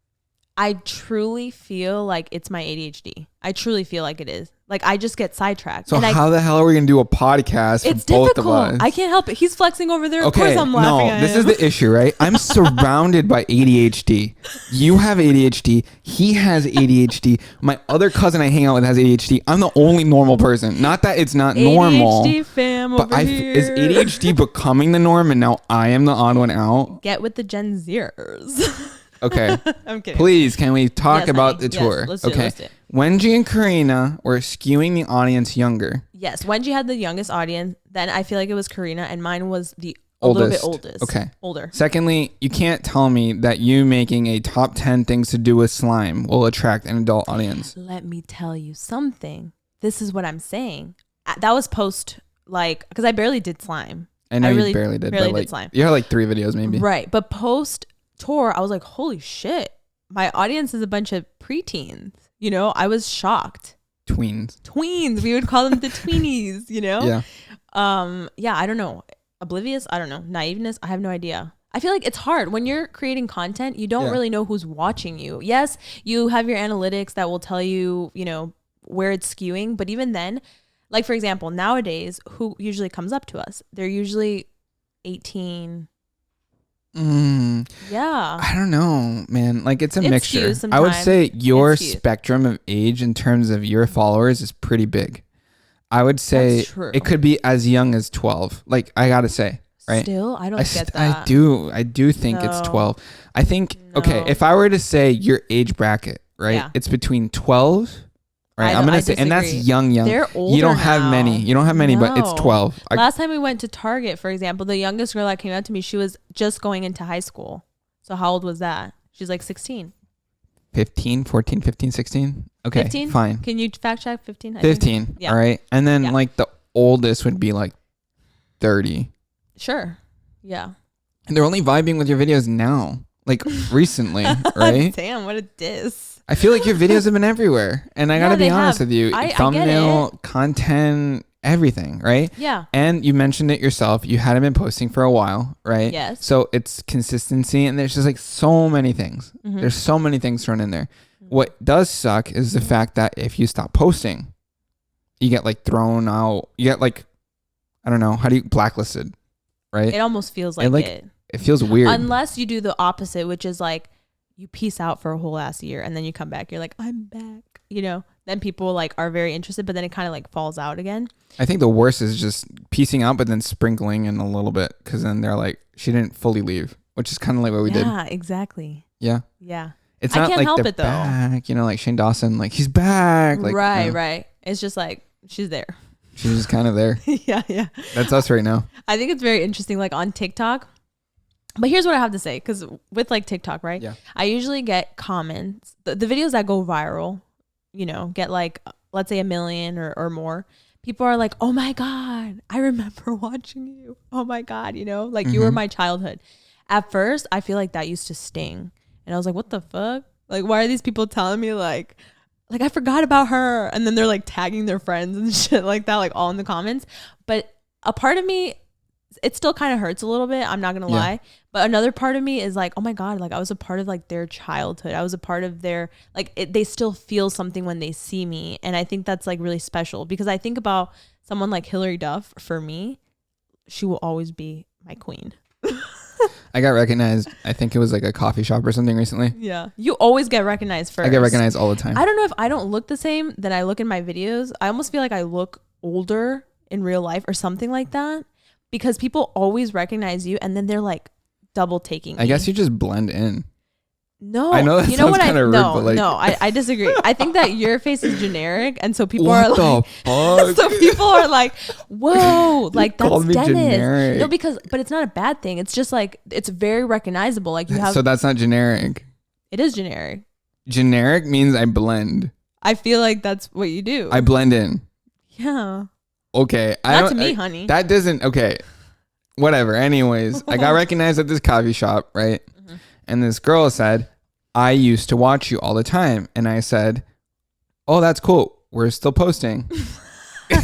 I truly feel like it's my ADHD. I truly feel like it is. Like, I just get sidetracked.
So how the hell are we going to do a podcast
it's
for both
difficult.
of us?
I can't help it. He's flexing over there. Of course I'm laughing at him.
This is the issue, right? I'm surrounded by ADHD. You have ADHD. He has ADHD. My other cousin I hang out with has ADHD. I'm the only normal person. Not that it's not normal.
ADHD fam over here.
Is ADHD becoming the norm and now I am the odd one out?
Get with the Gen Zers.
Okay.
I'm kidding.
Please, can we talk about the tour?
Yes, let's do it.
Wenji and Karina were skewing the audience younger.
Yes. Wenji had the youngest audience. Then I feel like it was Karina, and mine was a little bit oldest.
Okay.
Older.
Secondly, you can't tell me that you making a top 10 things to do with slime will attract an adult audience.
Let me tell you something. This is what I'm saying. That was post, like, because I barely did slime.
I know you barely did slime. You had like 3 videos maybe.
Right. But post tour, I was like, holy shit, my audience is a bunch of preteens. You know, I was shocked.
Tweens,
we would call them the tweenies. You know.
Yeah.
I don't know. Oblivious, I don't know. Naiveness, I have no idea. I feel like it's hard when you're creating content. You don't really know who's watching you. Yes, you have your analytics that will tell you, you know, where it's skewing, but even then, like, for example, nowadays, who usually comes up to us? They're usually 18. Yeah.
I don't know, man. Like, it's a mixture. I would say your spectrum of age in terms of your followers is pretty big. I would say it could be as young as 12. Like, I gotta say, right?
Still, I don't get that.
I do think it's 12. I think, okay, if I were to say your age bracket, right? Yeah. It's between 12 right? I'm gonna say, and that's young.
They're older.
You don't have many. You don't have many, but it's 12.
Last time we went to Target, for example, the youngest girl that came out to me, she was just going into high school. So how old was that? She's like 16.
15, 14, 15, 16. Okay,
15?
fine.
Can you fact check 15?
15. Yeah. All right. And then like the oldest would be like 30.
Sure. Yeah.
And they're only vibing with your videos now, like recently, right?
Damn, what a diss.
I feel like your videos have been everywhere. And I got to be honest with you. Thumbnail, content, everything, right?
Yeah.
And you mentioned it yourself. You hadn't been posting for a while, right?
Yes.
So it's consistency. And there's just like so many things. Mm-hmm. There's so many things thrown in there. Mm-hmm. What does suck is the fact that if you stop posting, you get like thrown out. You get like, I don't know, how do you blacklisted, right?
It almost feels like it.
It feels weird.
Unless you do the opposite, which is like you peace out for a whole ass year and then you come back. You're like, I'm back, you know? Then people like are very interested, but then it kind of like falls out again.
I think the worst is just piecing out, but then sprinkling in a little bit. Cause then they're like, she didn't fully leave, which is kind of like what we did.
Yeah, exactly.
Yeah.
Yeah.
It's not like they're back, you know, like Shane Dawson, like he's back. Like,
right. It's just like, she's there.
She's just kind of there.
Yeah.
That's us right now.
I think it's very interesting, like on TikTok. But here's what I have to say, because with like TikTok, right? Yeah. I usually get comments. The videos that go viral, you know, get like, let's say 1 million or more. People are like, oh my God, I remember watching you. Oh my God, you know, like you were my childhood. At first, I feel like that used to sting. And I was like, what the fuck? Like, why are these people telling me like I forgot about her? And then they're like tagging their friends and shit like that, like all in the comments. But a part of me, it still kind of hurts a little bit. I'm not going to lie. But another part of me is like, oh my God, like I was a part of like their childhood. I was a part of their, like they still feel something when they see me. And I think that's like really special because I think about someone like Hillary Duff. For me, she will always be my queen.
I got recognized. I think it was like a coffee shop or something recently.
Yeah. You always get recognized first.
I get recognized all the time.
I don't know if I don't look the same that I look in my videos. I almost feel like I look older in real life or something like that because people always recognize you and then they're like double taking me.
I guess you just blend in.
No,
I know that sounds kind of rude, but like...
No, I disagree. I think that your face is generic, and so people are like,
fuck?
So people are like, whoa, like that's Dennis.
Generic.
No, but it's not a bad thing. It's just like it's very recognizable. Like you have.
So that's not generic.
It is generic.
Generic means I blend.
I feel like that's what you do.
I blend in.
Yeah.
Okay.
Not to me, honey.
That doesn't. Okay. Whatever. Anyways, I got recognized at this coffee shop, right? Mm-hmm. And this girl said, I used to watch you all the time. And I said, oh, that's cool. We're still posting.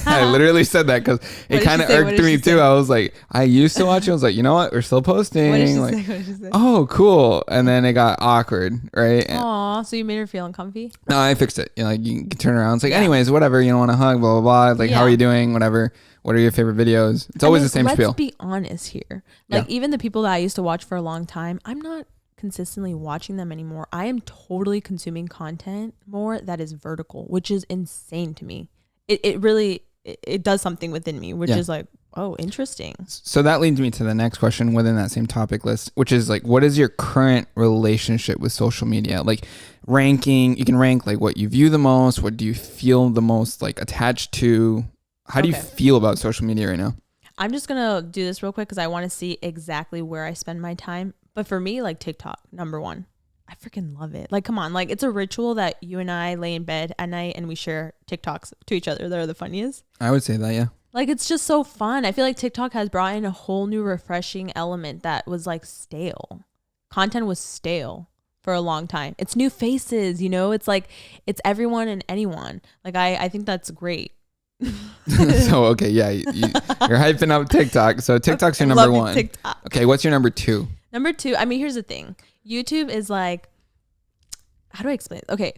I literally said that because it kind of irked me too. I was like, I used to watch you. I was like, you know what? We're still posting. What did she say? Oh, cool. And then it got awkward, right?
Aw, so you made her feel uncomfy?
No, I fixed it. You know, like you can turn around. It's like, anyways, whatever. You don't want to hug, blah, blah, blah. Like, how are you doing? Whatever. What are your favorite videos? It's always the same spiel.
Let's be honest here. Like even the people that I used to watch for a long time, I'm not consistently watching them anymore. I am totally consuming content more that is vertical, which is insane to me. It really does something within me, which is like, oh, interesting.
So that leads me to the next question within that same topic list, which is like, what is your current relationship with social media? Like ranking, you can rank like what you view the most, what do you feel the most like attached to? How do you feel about social media right now?
I'm just going to do this real quick because I want to see exactly where I spend my time. But for me, like TikTok, number one. I freaking love it. Like, come on. Like, it's a ritual that you and I lay in bed at night and we share TikToks to each other. They're the funniest.
I would say that, yeah.
Like, it's just so fun. I feel like TikTok has brought in a whole new refreshing element that was like stale. Content was stale for a long time. It's new faces, you know? It's like, it's everyone and anyone. Like, I think that's great.
So okay, yeah, you're hyping up TikTok. So TikTok's your number one.
TikTok.
Okay, what's your number two?
Number two, I mean, here's the thing. YouTube is like, how do I explain it? Okay,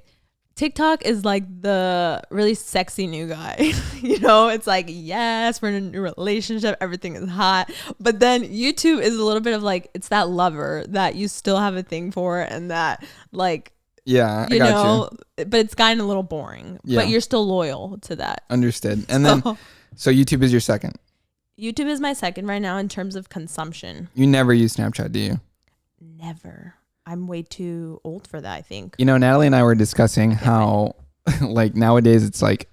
TikTok is like the really sexy new guy. You know, it's like, yes, we're in a new relationship, everything is hot. But then YouTube is a little bit of like, it's that lover that you still have a thing for, and that like,
yeah, I got you.
But it's gotten a little boring. Yeah. But you're still loyal to that.
Understood. And then, so YouTube is your second.
YouTube is my second right now in terms of consumption.
You never use Snapchat, do you?
Never. I'm way too old for that, I think.
You know, Natalie and I were discussing how Like nowadays it's like,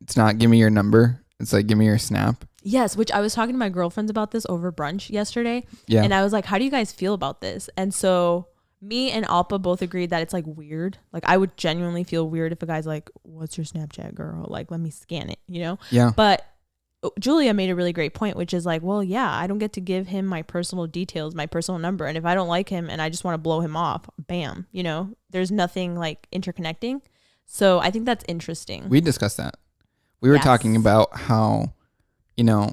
it's not give me your number. It's like, give me your snap.
Yes, which I was talking to my girlfriends about this over brunch yesterday.
Yeah.
And I was like, how do you guys feel about this? And so me and Alpa both agreed that it's like weird. Like I would genuinely feel weird if a guy's like, what's your Snapchat, girl? Like, let me scan it, you know?
Yeah.
But Julia made a really great point, which is like, well, yeah, I don't get to give him my personal details, my personal number. And if I don't like him and I just want to blow him off, bam, you know, there's nothing like interconnecting. So I think that's interesting.
We discussed that. We were talking about how, you know,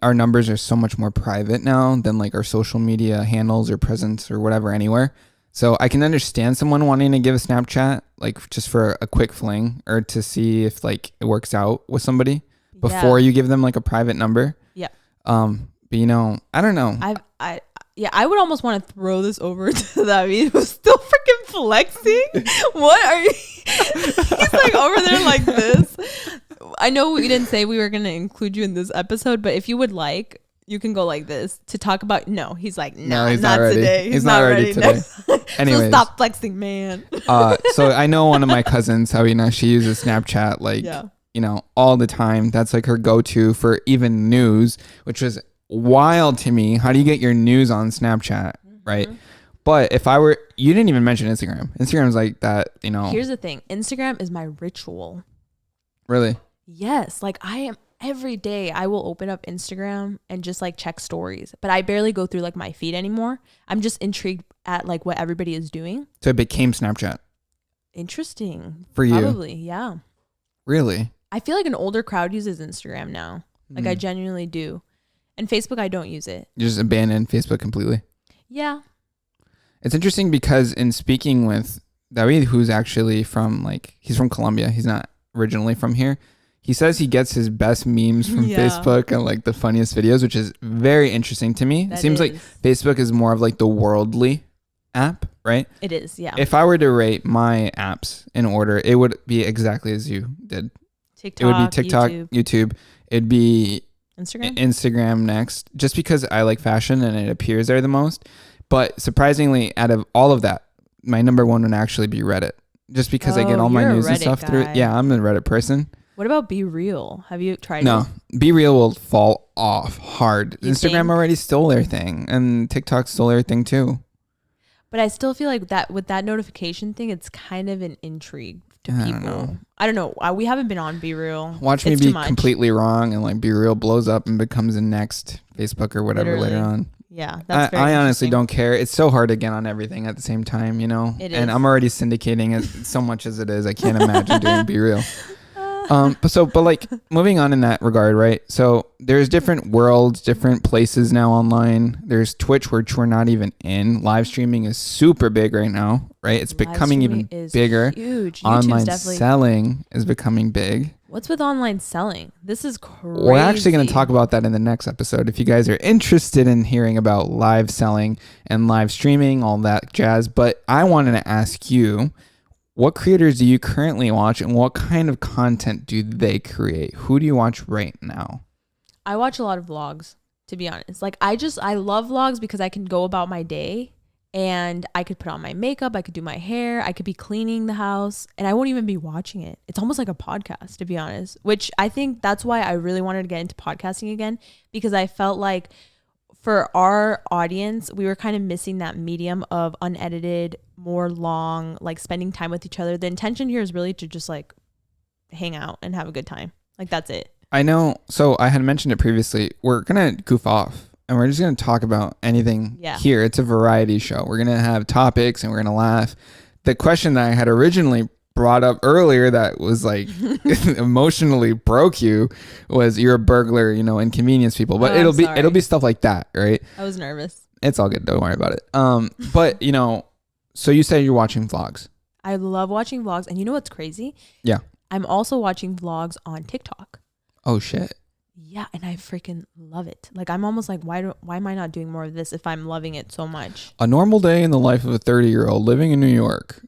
our numbers are so much more private now than like our social media handles or presence or whatever anywhere. So I can understand someone wanting to give a Snapchat, like just for a quick fling or to see if like it works out with somebody before you give them like a private number.
Yeah.
But you know, I don't know.
I would almost want to throw this over to that. I mean, he was still freaking flexing. What are you? He's like over there like this. I know we didn't say we were going to include you in this episode, but if you would like, you can go like this to talk about. No, he's like, no, he's not ready today.
He's not ready today. Anyways,
so stop flexing, man.
So I know one of my cousins, how, you know, she uses Snapchat like, you know, all the time. That's like her go-to for even news, which was wild to me. How do you get your news on Snapchat, right? But if I were, you didn't even mention Instagram. Instagram's like that, you know.
Here's the thing. Instagram is my ritual.
Really?
Yes. Like I am every day I will open up Instagram and just like check stories, but I barely go through like my feed anymore. I'm just intrigued at like what everybody is doing.
So it became Snapchat.
Interesting.
For you?
Probably. Yeah.
Really?
I feel like an older crowd uses Instagram now. Like I genuinely do. And Facebook, I don't use it.
You just abandoned Facebook completely?
Yeah.
It's interesting because in speaking with David, who's actually from like, he's from Colombia. He's not originally from here. He says he gets his best memes from Facebook and like the funniest videos, which is very interesting to me. It seems like Facebook is more of like the worldly app, right?
It is, yeah.
If I were to rate my apps in order, it would be exactly as you did.
TikTok,
it would be TikTok, YouTube. It'd be Instagram next, just because I like fashion and it appears there the most. But surprisingly, out of all of that, my number one would actually be Reddit, just because I get all my news and stuff through it. Yeah, I'm a Reddit person.
What about Be Real? Have you tried it?
No, Be Real will fall off hard. Instagram already stole their thing, and TikTok stole their thing too.
But I still feel like that with that notification thing, it's kind of an intrigue to people. I don't know. We haven't been on Be Real.
Watch me be completely wrong, and like Be Real blows up and becomes the next Facebook or whatever later on.
Yeah, that's very
I honestly don't care. It's so hard to get on everything at the same time, you know?
It is.
And I'm already syndicating it so much as it is. I can't imagine doing Be Real. But like moving on in that regard, right? So there's different worlds, different places now online. There's Twitch, which we're not even in. Live streaming is super big right now, right? It's becoming even bigger.
Huge.
Online selling is becoming big.
What's with online selling? This is crazy.
We're actually going to talk about that in the next episode. If you guys are interested in hearing about live selling and live streaming, all that jazz. But I wanted to ask you, what creators do you currently watch and what kind of content do they create? Who do you watch right now?
I watch a lot of vlogs, to be honest. Like I love vlogs because I can go about my day and I could put on my makeup, I could do my hair, I could be cleaning the house, and I won't even be watching it. It's almost like a podcast, to be honest, which I think that's why I really wanted to get into podcasting again, because I felt like for our audience, we were kind of missing that medium of unedited, more long, like spending time with each other. The intention here is really to just like hang out and have a good time. Like that's it.
I know. So I had mentioned it previously. We're going to goof off and we're just going to talk about anything here. It's a variety show. We're going to have topics and we're going to laugh. The question that I had originally brought up earlier that was like emotionally broke you was you're a burglar, you know, inconvenience people, but it'll be stuff like that, right?
I was nervous.
It's all good. Don't worry about it. But you know, so you say you're watching vlogs.
I love watching vlogs. And you know what's crazy?
Yeah.
I'm also watching vlogs on TikTok.
Oh shit.
Yeah, and I freaking love it. Like I'm almost like, why am I not doing more of this if I'm loving it so much?
A normal day in the life of a 30-year-old living in New York.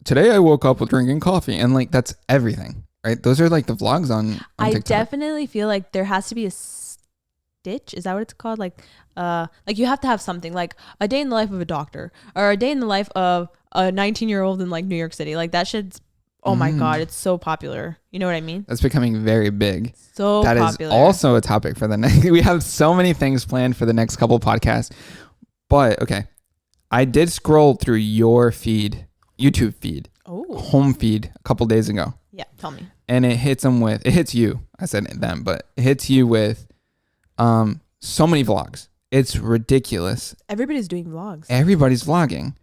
Today I woke up with drinking coffee, and like that's everything, right? Those are like the vlogs on TikTok. I
definitely feel like there has to be a stitch. Is that what it's called? Like you have to have something like a day in the life of a doctor or a day in the life of a 19-year-old in like New York City. Like that shit's Oh my God, it's so popular. You know what I mean?
That's becoming very big.
So
that
popular.
That is also a topic for the next. We have so many things planned for the next couple podcasts. But okay, I did scroll through your feed, YouTube feed, home feed a couple days ago.
Yeah, tell me.
And it hits you. I said them, but it hits you with so many vlogs. It's ridiculous.
Everybody's doing vlogs.
Everybody's vlogging.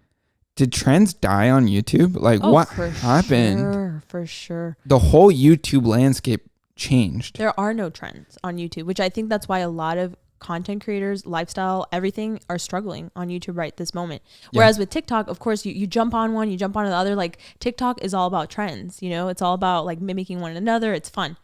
Did trends die on YouTube? Like, what happened?
For sure.
The whole YouTube landscape changed.
There are no trends on YouTube, which I think that's why a lot of content creators, lifestyle, everything are struggling on YouTube right this moment. Whereas with TikTok, of course, you jump on one, you jump on the other. Like TikTok is all about trends, you know, it's all about like mimicking one another. It's fun.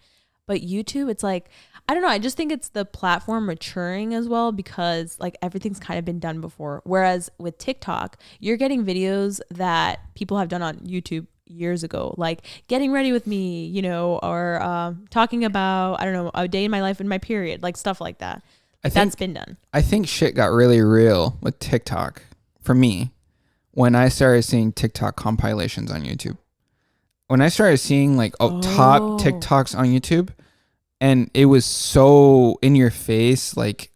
But YouTube, it's like, I don't know. I just think it's the platform maturing as well because like everything's kind of been done before. Whereas with TikTok, you're getting videos that people have done on YouTube years ago, like getting ready with me, you know, or talking about, I don't know, a day in my life in my period, like stuff like that. That's been done. I think
shit got really real with TikTok for me when I started seeing TikTok compilations on YouTube. When I started seeing like top TikToks on YouTube, and it was so in your face, like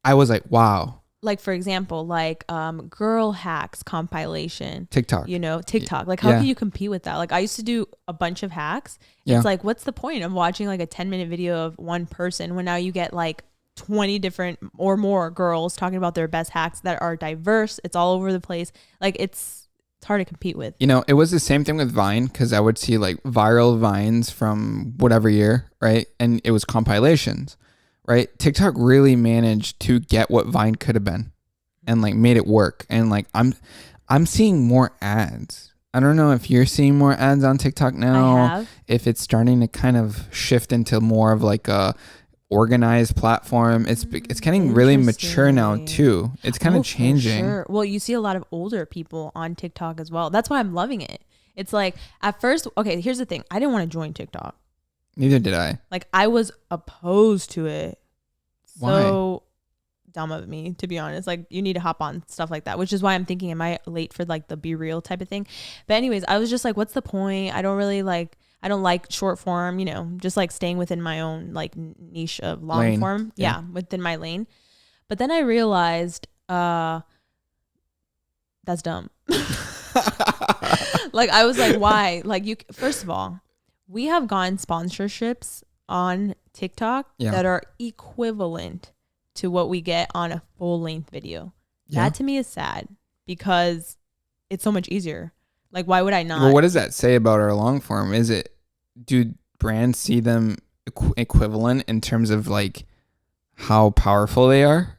I was like, wow.
Like for example, like girl hacks compilation.
TikTok.
You know, TikTok. Like how can you compete with that? Like I used to do a bunch of hacks. Yeah. It's like, what's the point of watching like a 10-minute video of one person when now you get like 20 different or more girls talking about their best hacks that are diverse. It's all over the place. Like it's hard to compete with.
You know, it was the same thing with Vine because I would see like viral Vines from whatever year, right? And it was compilations, right? TikTok really managed to get what Vine could have been and like made it work. And like I'm seeing more ads. I don't know if you're seeing more ads on TikTok now.
I have.
If it's starting to kind of shift into more of like a organized platform. It's getting really mature now too. It's kind of changing.
Sure. Well, you see a lot of older people on TikTok as well. That's why I'm loving it. It's like at first, okay, here's the thing. I didn't want to join TikTok.
Neither did I.
Like I was opposed to it.
Why?
So dumb of me, to be honest. Like you need to hop on stuff like that, which is why I'm thinking, am I late for like the Be Real type of thing? But anyways, I was just like, what's the point? I don't like short form, you know, just like staying within my own like niche of long form. Yeah, within my lane. But then I realized that's dumb. Like I was like, why? Like first of all, we have gotten sponsorships on TikTok that are equivalent to what we get on a full length video. Yeah. That to me is sad because it's so much easier. Like, why would I not?
Well, what does that say about our long form? Do brands see them equivalent in terms of like how powerful they are?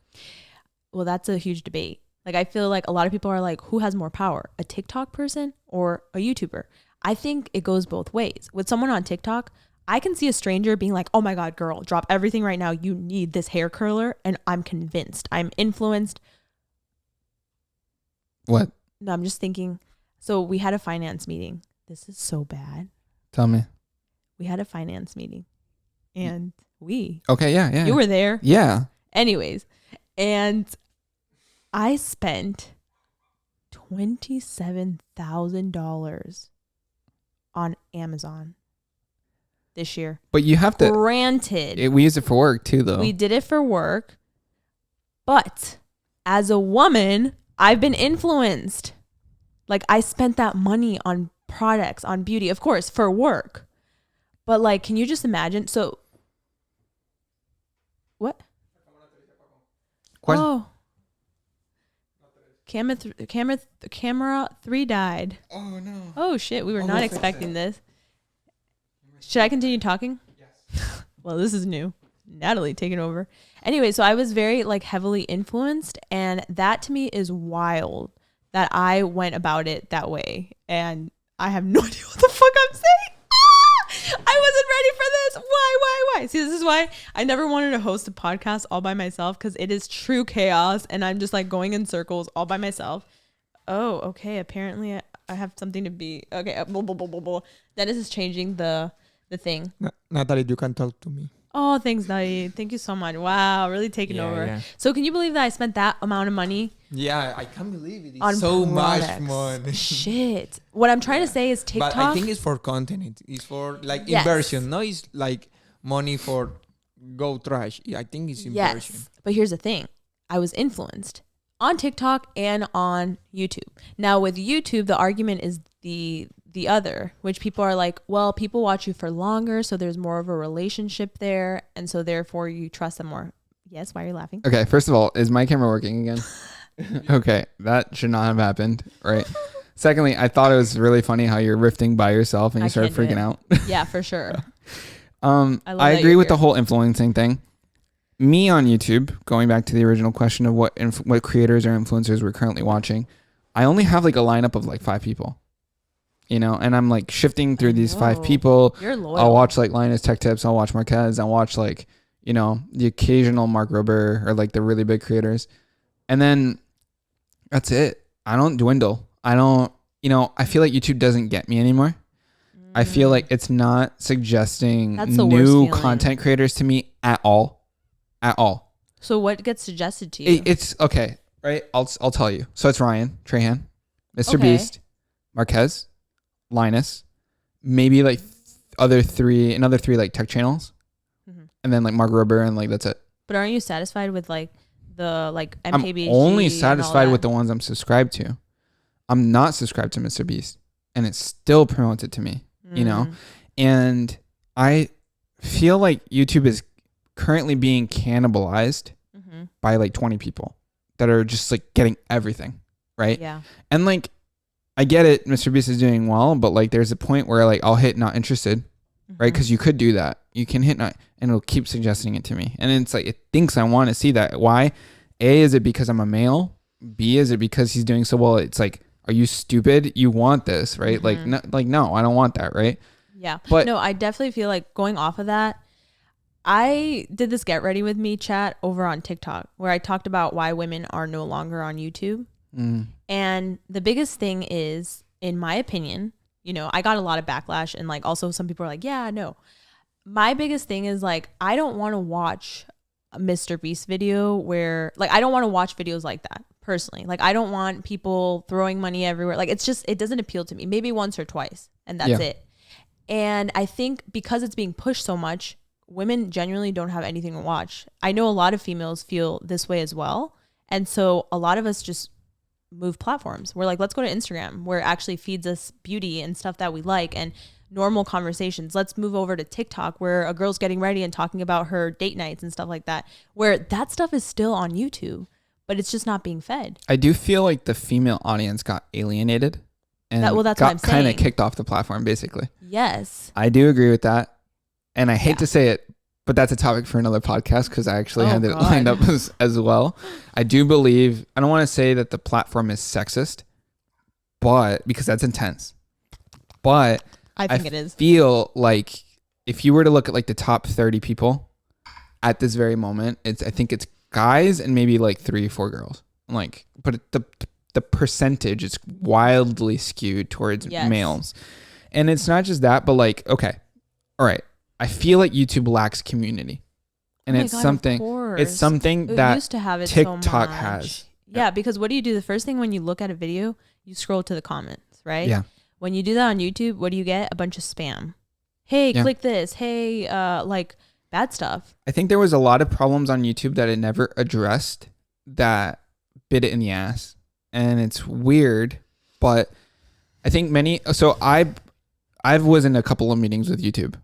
Well, that's a huge debate. Like, I feel like a lot of people are like, who has more power, a TikTok person or a YouTuber? I think it goes both ways. With someone on TikTok, I can see a stranger being like, oh my God, girl, drop everything right now. You need this hair curler. And I'm convinced. I'm influenced.
What?
No, I'm just thinking. So we had a finance meeting. This is so bad.
Tell me.
We had a finance meeting and
Okay, yeah.
You were there.
Yeah.
Anyways, and I spent $27,000 on Amazon this year.
But you have to.
Granted.
We use it for work too, though.
We did it for work. But as a woman, I've been influenced. Like I spent that money on products, on beauty, of course, for work. But like, can you just imagine? So, what? Oh, camera 3 died.
Oh no.
Oh shit, we were not expecting this. Should I continue talking? Yes. Well, this is new. Natalie taking over. Anyway, so I was very like heavily influenced, and that to me is wild that I went about it that way, and I have no idea what the fuck I'm saying. I wasn't ready for this. Why? See, this is why I never wanted to host a podcast all by myself, because it is true chaos, and I'm just like going in circles all by myself. Oh, okay. Apparently, I have something to be okay. Dennis is changing the thing.
Natalie, you can talk to me.
Oh, thanks, Natalie. Thank you so much. Wow, really taking over. Yeah. So can you believe that I spent that amount of money
Yeah, I can't believe it.
on
It's so much
products.
money.
Shit. What I'm trying to say is TikTok.
But I think it's for content. It's for like
Yes.
inversion. No, it's like money for go trash. Yeah, I think it's inversion.
Yes. But here's the thing. I was influenced on TikTok and on YouTube. Now with YouTube, the argument is the other, which people are like, well, people watch you for longer, so there's more of a relationship there, and so therefore you trust them more. Yes, why are you laughing?
Okay, first of all, is my camera working again? Okay, that should not have happened, right? Secondly, I thought it was really funny how you're rifting by yourself and you started freaking out.
Yeah, for sure.
I agree with the whole influencing thing. Me on YouTube, going back to the original question of what creators or influencers we're currently watching, I only have like a lineup of like 5 people, you know, and I'm like shifting through these 5 people.
You're loyal.
I'll watch like Linus Tech Tips. I'll watch Marquez. I'll watch like, you know, the occasional Mark Rober or like the really big creators. And then that's it. I don't dwindle. I don't, you know, I feel like YouTube doesn't get me anymore. I feel like it's not suggesting new content creators to me at all. At all.
So what gets suggested to you?
It's okay, right? I'll tell you. So it's Ryan Trahan, Mr. Beast, Marquez, Linus, maybe like another three like tech channels, and then like Mark Rober, and like that's it.
But aren't you satisfied with like the like MKBHD?
I'm only satisfied with the ones I'm subscribed to. I'm not subscribed to Mr. Beast, and it still promotes it to me, you know? And I feel like YouTube is currently being cannibalized by like 20 people that are just like getting everything, right?
Yeah.
And like, I get it, Mr. Beast is doing well, but like there's a point where like I'll hit not interested, right? Because you could do that. You can hit not, and it'll keep suggesting it to me. And it's like, it thinks I want to see that. Why? A, is it because I'm a male? B, is it because he's doing so well? It's like, are you stupid? You want this, right? No, I don't want that, right?
Yeah.
But
no, I definitely feel like going off of that, I did this Get Ready With Me chat over on TikTok where I talked about why women are no longer on YouTube. And the biggest thing is, in my opinion, you know, I got a lot of backlash, and like also some people are like, yeah, no. My biggest thing is like, I don't want to watch a Mr. Beast video where like, I don't want to watch videos like that personally. Like, I don't want people throwing money everywhere. Like, it's just, it doesn't appeal to me. Maybe once or twice, and that's it. And I think because it's being pushed so much, women genuinely don't have anything to watch. I know a lot of females feel this way as well. And so a lot of us just move platforms. We're like, let's go to Instagram where it actually feeds us beauty and stuff that we like and normal conversations. Let's move over to TikTok where a girl's getting ready and talking about her date nights and stuff like that, where that stuff is still on YouTube, but it's just not being fed.
I do feel like the female audience got alienated and
that's what I'm
kind of
saying.
kicked off the platform, basically.
Yes.
I do agree with that. And I hate to say it, but that's a topic for another podcast because I actually had it lined up as well. I do believe, I don't want to say that the platform is sexist, but because that's intense. But
I think it is.
Feel like if you were to look at like the top 30 people at this very moment, I think it's guys and maybe like 3 or 4 girls. Like, but the percentage is wildly skewed towards males. And it's not just that, but like, okay, all right. I feel like YouTube lacks community, and it's something that
used to have it
TikTok
so
has.
Yeah, because what do you do? The first thing when you look at a video, you scroll to the comments, right?
Yeah.
When you do that on YouTube, what do you get? A bunch of spam. Hey, click this. Hey, like bad stuff. I
think there was a lot of problems on YouTube that it never addressed that bit it in the ass, and it's weird, but I think I was in a couple of meetings with YouTube.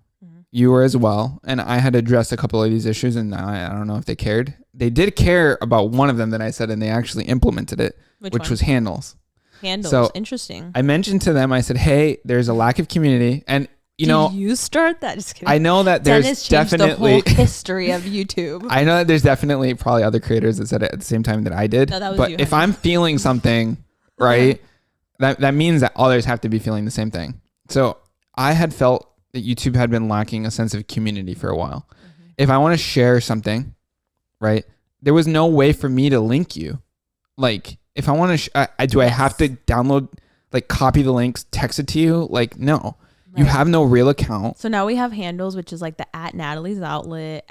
You were as well. And I had addressed a couple of these issues, and I don't know if they cared. They did care about one of them that I said, and they actually implemented it, which was handles.
Handles.
So
interesting.
I mentioned to them, I said, hey, there's a lack of community. And,
Did you start that? Just kidding.
I know that there's definitely
the whole history of YouTube.
I know that there's definitely probably other creators that said it at the same time that I did.
No, that was
but
you,
if I'm feeling something, right, that means that others have to be feeling the same thing. So I had felt that YouTube had been lacking a sense of community for a while. If I want to share something, right, there was no way for me to link you. Like, if I want to, I have to download, like, copy the links, text it to you? Like, no. You have no real account.
So now we have handles, which is like the @Natalie's outlet.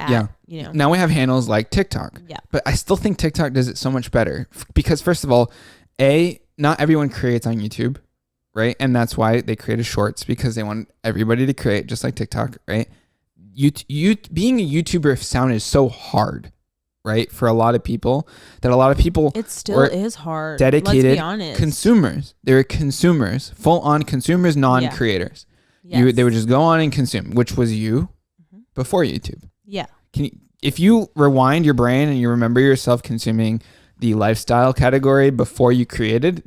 You know.
Now we have handles like TikTok.
Yeah.
But I still think TikTok does it so much better because first of all, not everyone creates on YouTube, right? And that's why they created shorts, because they want everybody to create just like TikTok, right? You being a YouTuber sound is so hard, right? For a lot of people,
It still is hard.
Dedicated
Let's be honest.
consumers. They're consumers, full on consumers, non-creators.
Yes.
They would just go on and consume, which was you before YouTube.
Yeah.
If you rewind your brain and you remember yourself consuming the lifestyle category before you created,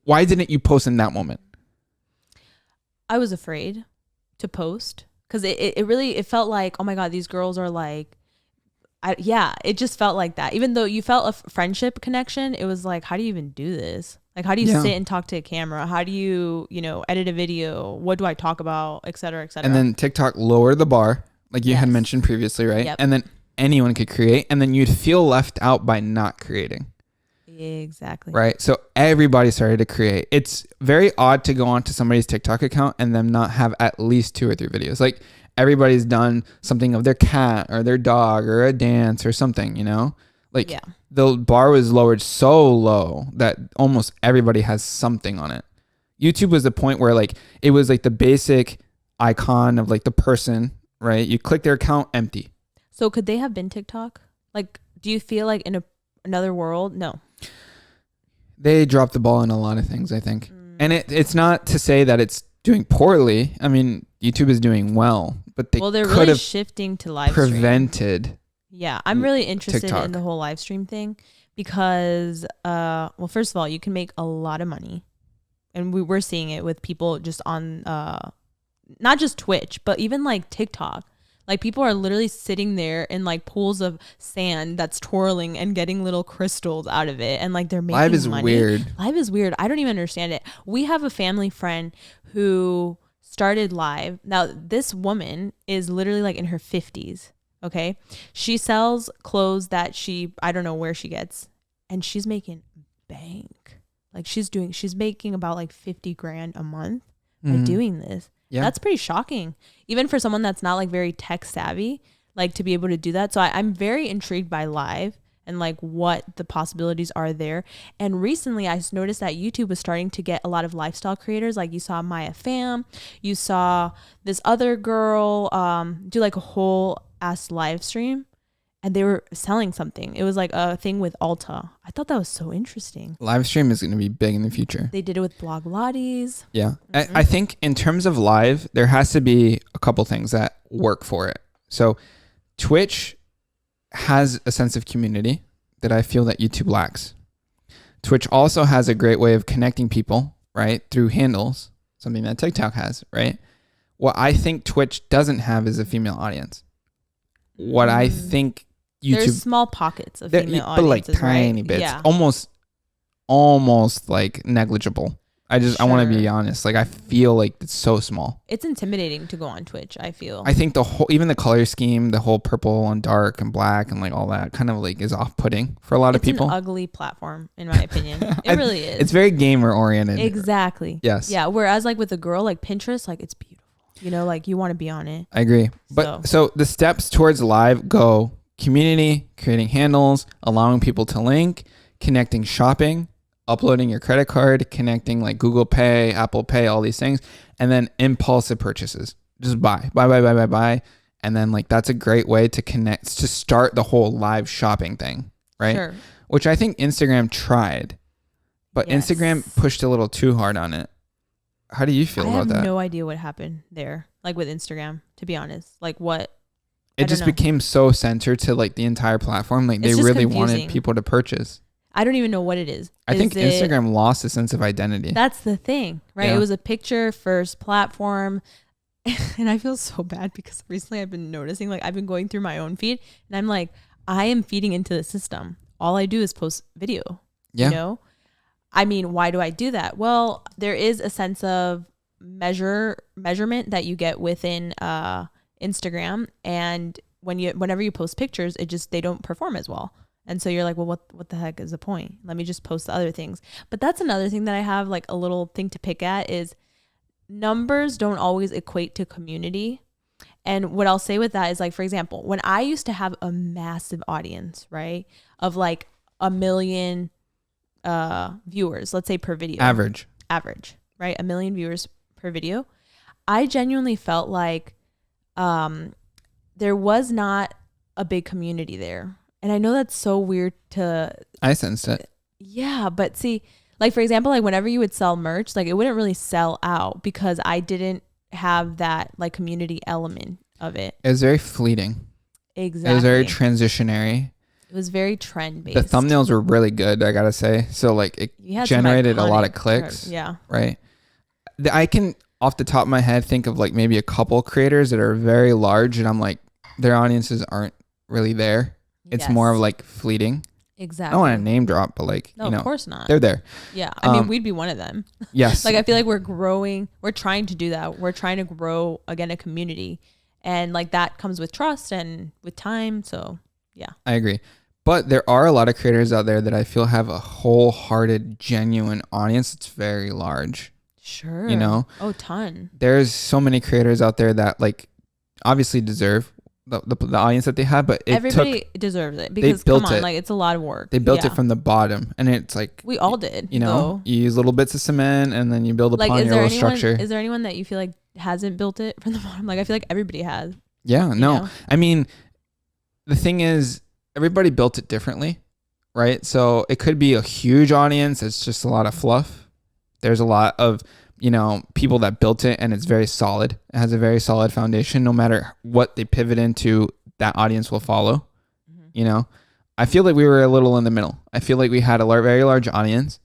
why didn't you post in that moment?
I was afraid to post because it felt like, oh my God, these girls are like, it just felt like that. Even though you felt a friendship connection, it was like, how do you even do this? Like, how do you sit and talk to a camera? How do you, edit a video? What do I talk about, et cetera, et cetera.
And then TikTok lowered the bar, like you had mentioned previously, right?
Yep.
And then anyone could create, and then you'd feel left out by not creating.
Exactly.
Right. So everybody started to create. It's very odd to go onto somebody's TikTok account and them not have at least 2 or 3 videos. Like everybody's done something of their cat or their dog or a dance or something, Like the bar was lowered so low that almost everybody has something on it. YouTube was the point where like it was like the basic icon of like the person, right? You click their account, empty.
So could they have been TikTok? Like, do you feel like in another world? No.
They dropped the ball in a lot of things, I think. And it's not to say that it's doing poorly. I mean, YouTube is doing well, but they're
really
have
shifting to live
prevented.
Stream. Yeah, I'm really interested
TikTok.
in the whole live stream thing because, well, first of all, you can make a lot of money, and we were seeing it with people just on, not just Twitch, but even like TikTok. Like people are literally sitting there in like pools of sand that's twirling and getting little crystals out of it. And like they're making
Live is
money.
weird.
Live is weird. I don't even understand it. We have a family friend who started live. Now this woman is literally like in her 50s. Okay. She sells clothes that I don't know where she gets, and she's making bank. Like she's making about like 50 grand a month by doing this. Yeah. That's pretty shocking. Even for someone that's not like very tech savvy, like to be able to do that. So I'm very intrigued by live and like what the possibilities are there. And recently I noticed that YouTube was starting to get a lot of lifestyle creators. Like you saw Maya Pham, you saw this other girl do like a whole ass live stream, and they were selling something. It was like a thing with Ulta. I thought that was so interesting.
Live stream is going to be big in the future.
They did it with Blog Lotties.
Yeah. I think in terms of live, there has to be a couple things that work for it. So Twitch has a sense of community that I feel that YouTube lacks. Twitch also has a great way of connecting people, right? Through handles, something that TikTok has, right? What I think Twitch doesn't have is a female audience. What I think YouTube,
there's small pockets of female audiences,
but like tiny bits,
yeah.
almost like negligible. I want to be honest. Like I feel like it's so small.
It's intimidating to go on Twitch. I feel.
I think even the color scheme, the whole purple and dark and black and like all that kind of like is off-putting for a lot of people.
It's an ugly platform, in my opinion. It really is.
It's very gamer oriented.
Exactly.
Yes.
Yeah. Whereas like with a girl, like Pinterest, like it's beautiful. Like you want to be on it.
I agree. But so the steps towards live go community, creating handles, allowing people to link, connecting shopping, uploading your credit card, connecting like Google Pay, Apple Pay, all these things, and then impulsive purchases. Just buy. And then like that's a great way to connect, to start the whole live shopping thing, right?
Sure.
Which I think Instagram tried, but Instagram pushed a little too hard on it. How do you feel about that?
I have no idea what happened there, like with Instagram, to be honest. Like what?
It just became so centered to like the entire platform. Like they really wanted people to purchase.
I don't even know what it is.
I think Instagram lost a sense of identity.
That's the thing, right?
Yeah.
It was a picture first platform. And I feel so bad because recently I've been noticing, like I've been going through my own feed and I'm like, I am feeding into the system. All I do is post video, I mean, why do I do that? Well, there is a sense of measurement that you get within Instagram, and whenever you post pictures, they don't perform as well. And so you're like, well, what the heck is the point? Let me just post the other things. But that's another thing that I have like a little thing to pick at is numbers don't always equate to community. And what I'll say with that is, like, for example, when I used to have a massive audience, right, of like 1 million viewers, let's say per video.
Average,
right? 1 million viewers per video. I genuinely felt like there was not a big community there. And I know that's so weird to...
I sensed it.
Yeah, but see, like, for example, like whenever you would sell merch, like it wouldn't really sell out because I didn't have that like community element of it.
It was very fleeting.
Exactly.
It was very transitionary.
It was very trend based.
The thumbnails were really good, I gotta say. So like it generated a lot of clicks.
Yeah.
Right. I can, off the top of my head, think of like maybe a couple creators that are very large, and I'm like, their audiences aren't really there. It's more of like fleeting.
Exactly.
I don't want to name drop, but like,
no, of course not.
They're there.
Yeah. I mean, we'd be one of them.
Yes.
Like, I feel like we're growing. We're trying to do that. We're trying to grow, again, a community. And like that comes with trust and with time. So yeah.
I agree. But there are a lot of creators out there that I feel have a wholehearted, genuine audience. It's very large.
Sure.
You know?
Oh, ton.
There's so many creators out there that like obviously deserve the audience that they have, but
everybody deserves it because come on, like it's a lot of work.
They built it from the bottom, and it's like
we all did.
You know, you use little bits of cement, and then you build upon your little structure.
Is there anyone that you feel like hasn't built it from the bottom? Like I feel like everybody has.
Yeah, no. I mean, the thing is, everybody built it differently, right? So it could be a huge audience. It's just a lot of fluff. There's a lot of, you know, people that built it and it's very solid. It has a very solid foundation. No matter what they pivot into, that audience will follow. Mm-hmm. You know, I feel like we were a little in the middle. I feel like we had a very large audience,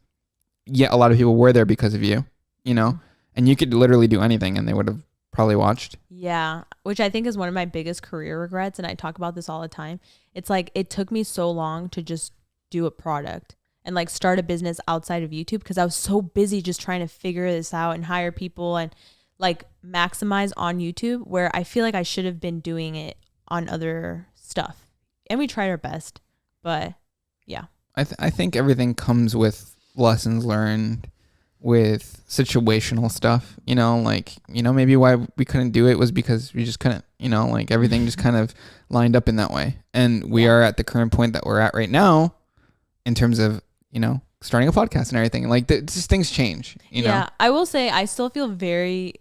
yet a lot of people were there because of you, you know, and you could literally do anything and they would have probably watched.
Yeah, which I think is one of my biggest career regrets. And I talk about this all the time. It's like it took me so long to just do a product and like start a business outside of YouTube because I was so busy just trying to figure this out and hire people and like maximize on YouTube, where I feel like I should have been doing it on other stuff. And we tried our best, but yeah.
I think everything comes with lessons learned, with situational stuff, you know, like, you know, maybe why we couldn't do it was because we just couldn't, you know, like everything just kind of lined up in that way. And we are at the current point that we're at right now in terms of, you know, starting a podcast and everything. Like just things change, you know?
Yeah, I will say I still feel very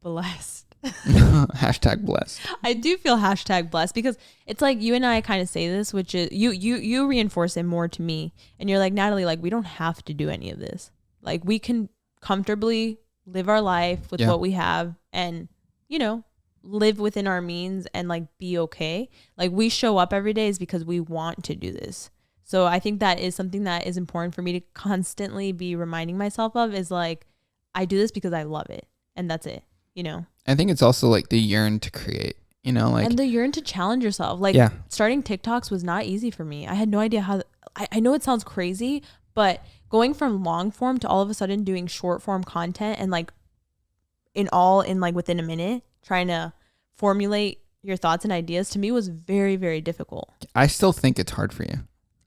blessed.
Hashtag blessed.
I do feel hashtag blessed because it's like you and I kind of say this, which is you reinforce it more to me. And you're like, Natalie, like we don't have to do any of this. Like we can comfortably live our life with what we have and, you know, live within our means and like be okay. Like we show up every day is because we want to do this. So I think that is something that is important for me to constantly be reminding myself of is like, I do this because I love it. And that's it, you know?
I think it's also like the yearn to create, you know, like.
And the yearn to challenge yourself. Like starting TikToks was not easy for me. I had no idea how, I know it sounds crazy, but going from long form to all of a sudden doing short form content and like in like within a minute, trying to formulate your thoughts and ideas to me was very, very difficult.
I still think it's hard for you.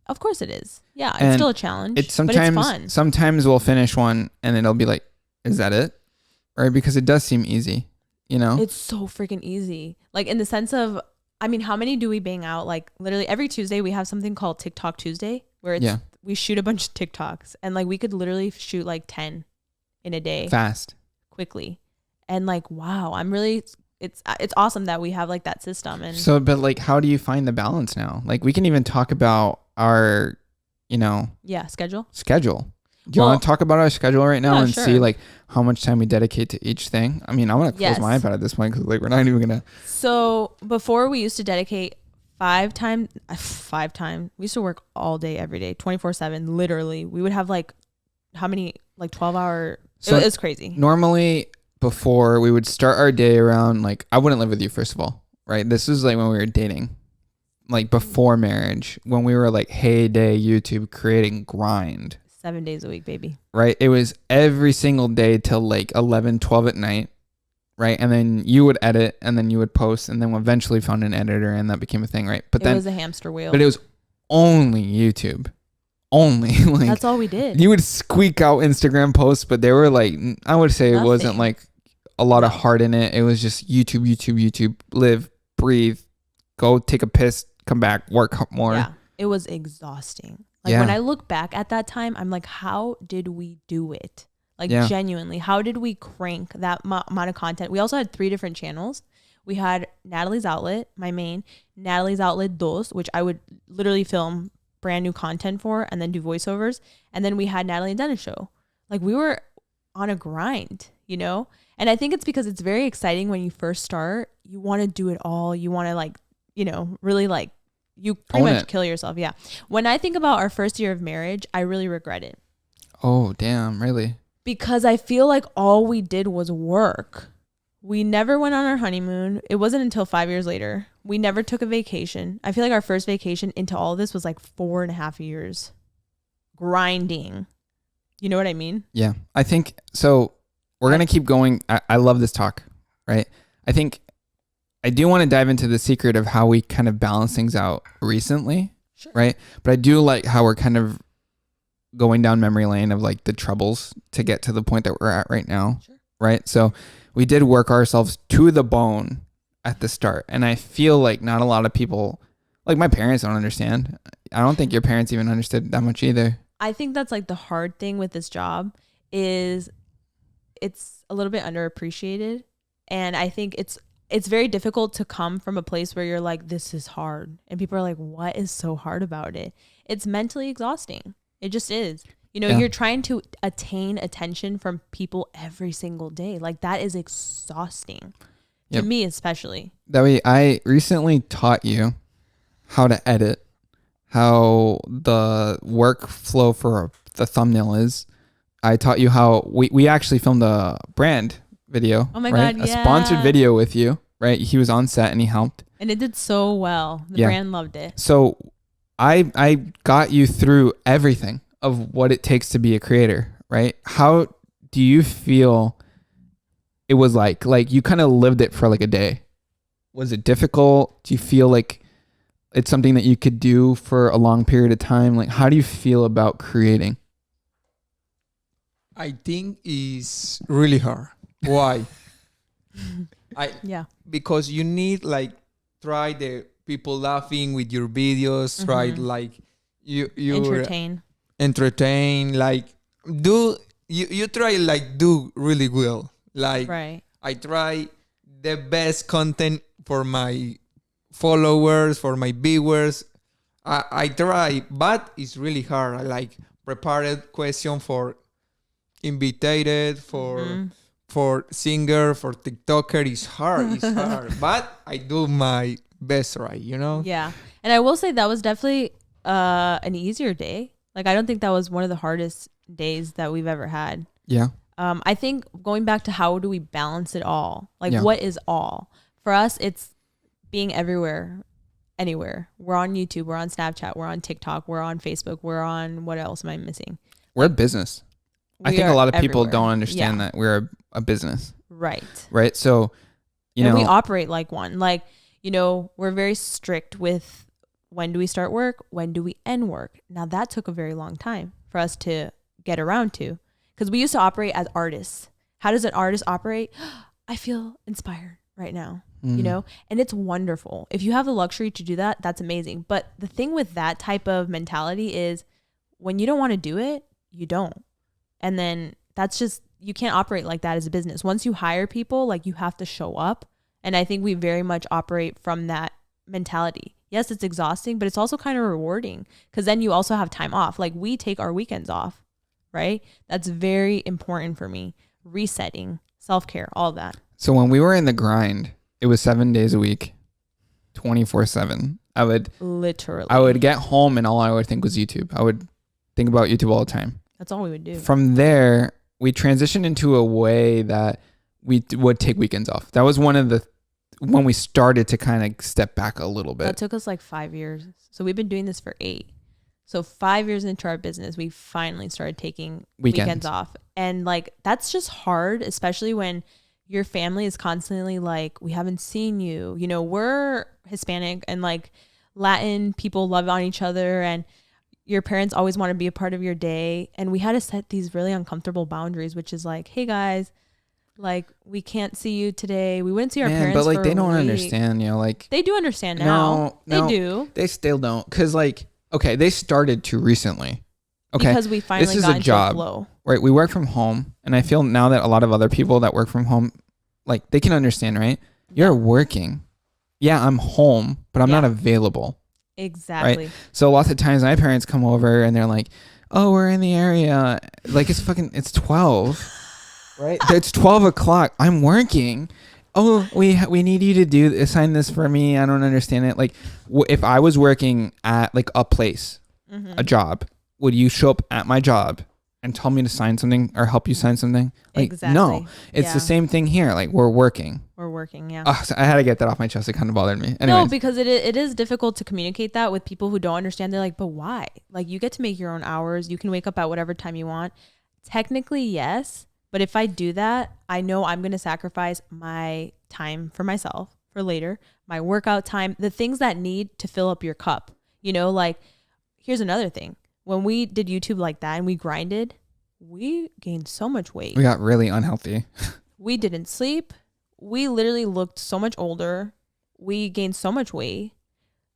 Of course it is. Yeah,
and
it's still a challenge.
It's sometimes,
but it's fun.
Sometimes we'll finish one and it'll be like, is that it? Right? Because it does seem easy, you know?
It's so freaking easy. Like in the sense of, I mean, how many do we bang out? Like literally every Tuesday we have something called TikTok Tuesday where it's we shoot a bunch of TikToks and like we could literally shoot like 10 in a day.
Fast. Quickly.
And like, wow, I'm really... It's awesome that we have like that system. And
so, but like, how do you find the balance now? Like we can even talk about our, you know, schedule. Do you want to talk about our schedule right now and see like how much time we dedicate to each thing? I mean, I'm going to close my iPad at this point because like we're not even going to.
So before we used to dedicate 5 times, we used to work all day, every day, 24/7, literally. We would have like how many, like 12-hour. So it was crazy.
Normally before we would start our day around like, I wouldn't live with you first of all, right? This is like when we were dating, like before marriage, when we were like heyday YouTube creating grind.
7 days a week, baby.
Right? It was every single day till like 11, 12 at night, right? And then you would edit and then you would post and then eventually found an editor and that became a thing, right? But then
it was a hamster wheel.
But it was only YouTube. Only. Like
that's all we did.
You would squeak out Instagram posts, but they were like, I would say it wasn't like a lot of heart in it. It was just YouTube, live, breathe, go take a piss, come back, work more.
Yeah, it was exhausting. Like when I look back at that time, I'm like, how did we do it? Like genuinely, how did we crank that amount of content? We also had 3 different channels. We had Natalie's Outlet, my main, Natalie's Outlet Dos, which I would literally film brand new content for and then do voiceovers. And then we had Natalie and Dennis show. Like we were on a grind, you know? And I think it's because it's very exciting when you first start. You want to do it all. You want to like, you know, really like, you pretty much kill yourself. Yeah. When I think about our first year of marriage, I really regret it.
Oh, damn. Really?
Because I feel like all we did was work. We never went on our honeymoon. It wasn't until 5 years later. We never took a vacation. I feel like our first vacation into all of this was like 4.5 years. Grinding. You know what I mean?
Yeah. I think, so we're going to keep going. I love this talk, right? I think I do want to dive into the secret of how we kind of balance things out recently, right? But I do like how we're kind of going down memory lane of like the troubles to get to the point that we're at right now, right? So we did work ourselves to the bone at the start. And I feel like not a lot of people, like my parents don't understand. I don't think your parents even understood that much either.
I think that's like the hard thing with this job is it's a little bit underappreciated. And I think it's very difficult to come from a place where you're like, this is hard. And people are like, what is so hard about it? It's mentally exhausting. It just is. You know, you're trying to attain attention from people every single day. Like that is exhausting to me, especially.
That way, I recently taught you how to edit, how the workflow for the thumbnail is. I taught you how we actually filmed a brand video.
Oh my
right?
God,
a sponsored video with you, right? He was on set and he helped.
And it did so well. The brand loved it.
So I got you through everything of what it takes to be a creator, right? How do you feel it was like you kind of lived it for like a day? Was it difficult? Do you feel like it's something that you could do for a long period of time? Like, how do you feel about creating?
I think it's really hard. Why? Because you need like try the people laughing with your videos, try like you entertain, like do you try like do really well. Like I try the best content for my followers, for my viewers. I try, but it's really hard. I like prepared question for invitated, for singer, for TikToker. It's hard, but I do my best, right? You know?
Yeah. And I will say that was definitely an easier day. Like, I don't think that was one of the hardest days that we've ever had.
Yeah.
I think going back to how do we balance it all? Like, what is all? For us, it's being everywhere, anywhere. We're on YouTube, we're on Snapchat, we're on TikTok, we're on Facebook, we're on, what else am I missing?
We're a business. I think a lot of people don't understand that we're a business. Right. So, you know,
we operate like one. Like, you know, we're very strict with when do we start work? When do we end work? Now that took a very long time for us to get around to, because we used to operate as artists. How does an artist operate? I feel inspired right now, you know, and it's wonderful. If you have the luxury to do that, that's amazing. But the thing with that type of mentality is when you don't want to do it, you don't. And then that's just, you can't operate like that as a business. Once you hire people, like you have to show up. And I think we very much operate from that mentality. Yes, it's exhausting, but it's also kind of rewarding because then you also have time off. Like we take our weekends off, right? That's very important for me. Resetting, self-care, all that.
So when we were in the grind, it was 7 days a week, 24/7. I would get home and all I would think was YouTube. I would think about YouTube all the time.
That's all we would do.
From there, we transitioned into a way that we would take weekends off. That was one of the, when we started to kind of step back a little bit.
That took us like 5 years. So we've been doing this for 8. So 5 years into our business, we finally started taking weekends off. And like, that's just hard, especially when your family is constantly like, we haven't seen you. You know, we're Hispanic and like Latin people love on each other and your parents always want to be a part of your day. And we had to set these really uncomfortable boundaries, which is like, hey guys, Like, we can't see you today. We wouldn't see our parents
but like
for
they
a
don't
week.
understand, like
They do understand now.
No,
they do.
They still don't, because like, okay, they started to recently. Okay,
because we finally
this is
got
a
into
job,
a flow.
Right? We work from home, and I feel now that a lot of other people that work from home, like they can understand, right? You're working. Yeah, I'm home, but I'm not available.
Exactly.
Right? So lots of times my parents come over and they're like, "Oh, we're in the area." Like it's 12. Right? It's 12 o'clock. I'm working. Oh, we need you to assign this for me. I don't understand it. Like, if I was working at like a place, a job, would you show up at my job and tell me to sign something or help you sign something? Like, exactly. No, it's the same thing here. Like, we're working. Yeah. Oh, so I had to get that off my chest. It kind of bothered me. Anyways.
No, because it is difficult to communicate that with people who don't understand. They're like, but why? Like, you get to make your own hours. You can wake up at whatever time you want. Technically, yes. But if I do that, I know I'm going to sacrifice my time for myself for later, my workout time, the things that need to fill up your cup. Like, here's another thing. When we did YouTube like that and we grinded, we gained so much weight.
We got really unhealthy.
We didn't sleep. We literally looked so much older. We gained so much weight.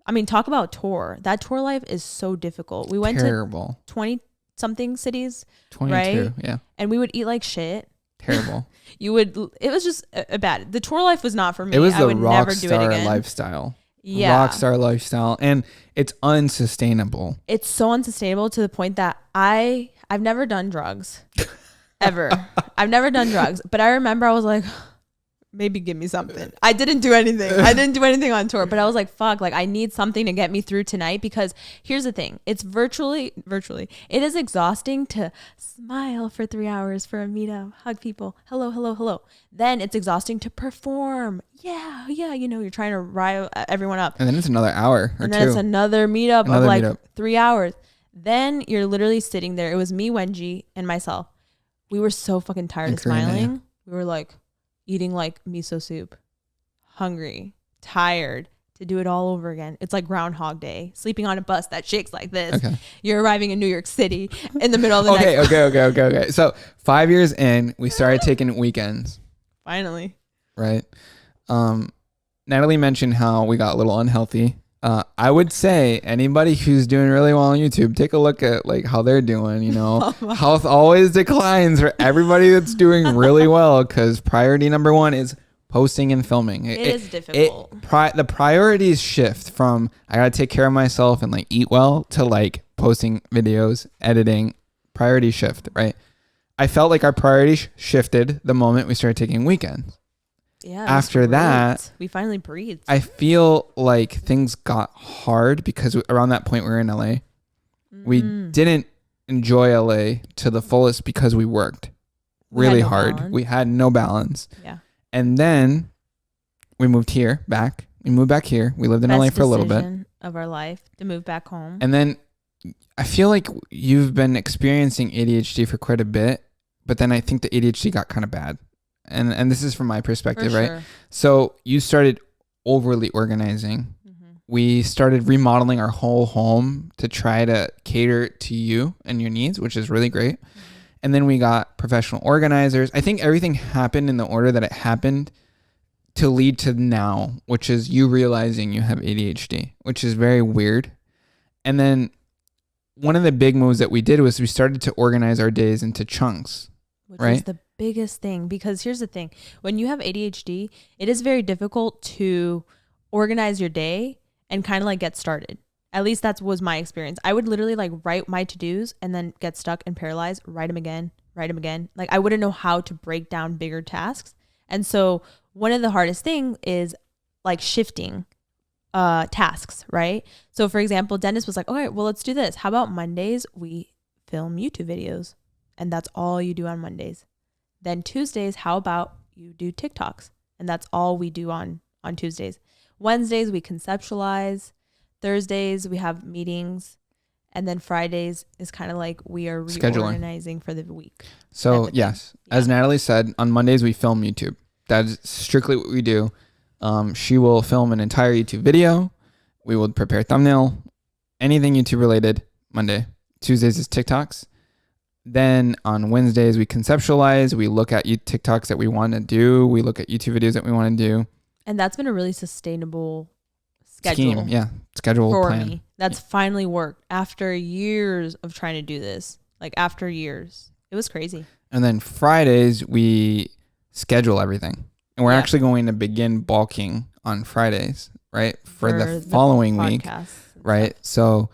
I mean, talk about tour. That tour life is so difficult. We went to 20 something cities,
22,
right?
Yeah.
And we would eat like shit.
Terrible.
It was just bad. The tour life was not for me.
It was
I would
the
never
rock
do it
star
again.
lifestyle.
Yeah.
Rock star lifestyle. And it's unsustainable.
It's so unsustainable to the point that I've never done drugs. Ever. I've never done drugs. But I remember I was like, maybe give me something. I didn't do anything. I didn't do anything on tour, but I was like, fuck, like I need something to get me through tonight, because here's the thing. It's virtually, it is exhausting to smile for 3 hours for a meetup, hug people. Hello. Then it's exhausting to perform. Yeah. You're trying to rile everyone up.
And then it's another hour or
and
two.
then it's another meetup of like 3 hours. Then you're literally sitting there. It was me, Wenji, and myself. We were so fucking tired of smiling. We were like, eating like miso soup, hungry, tired, to do it all over again. It's like Groundhog Day, sleeping on a bus that shakes like this. Okay. You're arriving in New York City in the middle of the night.
Okay. So 5 years in, we started taking weekends.
Finally.
Right. Natalie mentioned how we got a little unhealthy. I would say anybody who's doing really well on YouTube, take a look at like how they're doing. Health always declines for everybody that's doing really well, because priority number one is posting and filming.
It is difficult.
The priorities shift from I gotta take care of myself and like eat well to like posting videos, editing. Priority shift, right? I felt like our priorities shifted the moment we started taking weekends.
Yeah.
After that,
we finally breathed.
I feel like things got hard because around that point we were in LA. We didn't enjoy LA to the fullest because we worked really hard. Balance. We had no balance.
Yeah.
And then we moved back. We moved back here. We lived in LA for a little bit
of our life to move back home.
And then I feel like you've been experiencing ADHD for quite a bit, but then I think the ADHD got kind of bad. And this is from my perspective, right? Sure. So you started overly organizing. Mm-hmm. We started remodeling our whole home to try to cater to you and your needs, which is really great. Mm-hmm. And then we got professional organizers. I think everything happened in the order that it happened to lead to now, which is you realizing you have ADHD, which is very weird. And then one of the big moves that we did was we started to organize our days into chunks,
which
right?
is the biggest thing, because here's the thing. When you have ADHD, it is very difficult to organize your day and kind of like get started. At least that was my experience. I would literally like write my to-dos and then get stuck and paralyzed, write them again. Like I wouldn't know how to break down bigger tasks. And so one of the hardest things is like shifting tasks, right? So for example, Dennis was like, okay, well, let's do this. How about Mondays we film YouTube videos, and that's all you do on Mondays. Then Tuesdays, how about you do TikToks? And that's all we do on Tuesdays. Wednesdays, we conceptualize. Thursdays, we have meetings. And then Fridays is kind of like we are reorganizing for the week.
So yes, as Natalie said, on Mondays, we film YouTube. That's strictly what we do. She will film an entire YouTube video. We will prepare thumbnail, anything YouTube related Monday. Tuesdays is TikToks. then on Wednesdays, we conceptualize. We look at TikToks that we want to do. We look at YouTube videos that we want to do.
And that's been a really sustainable schedule.
Schedule
for
plan.
me. That's finally worked after years of trying to do this. Like after years. It was crazy.
And then Fridays, we schedule everything. And we're actually going to begin bulking on Fridays, right? For the following week, right? So,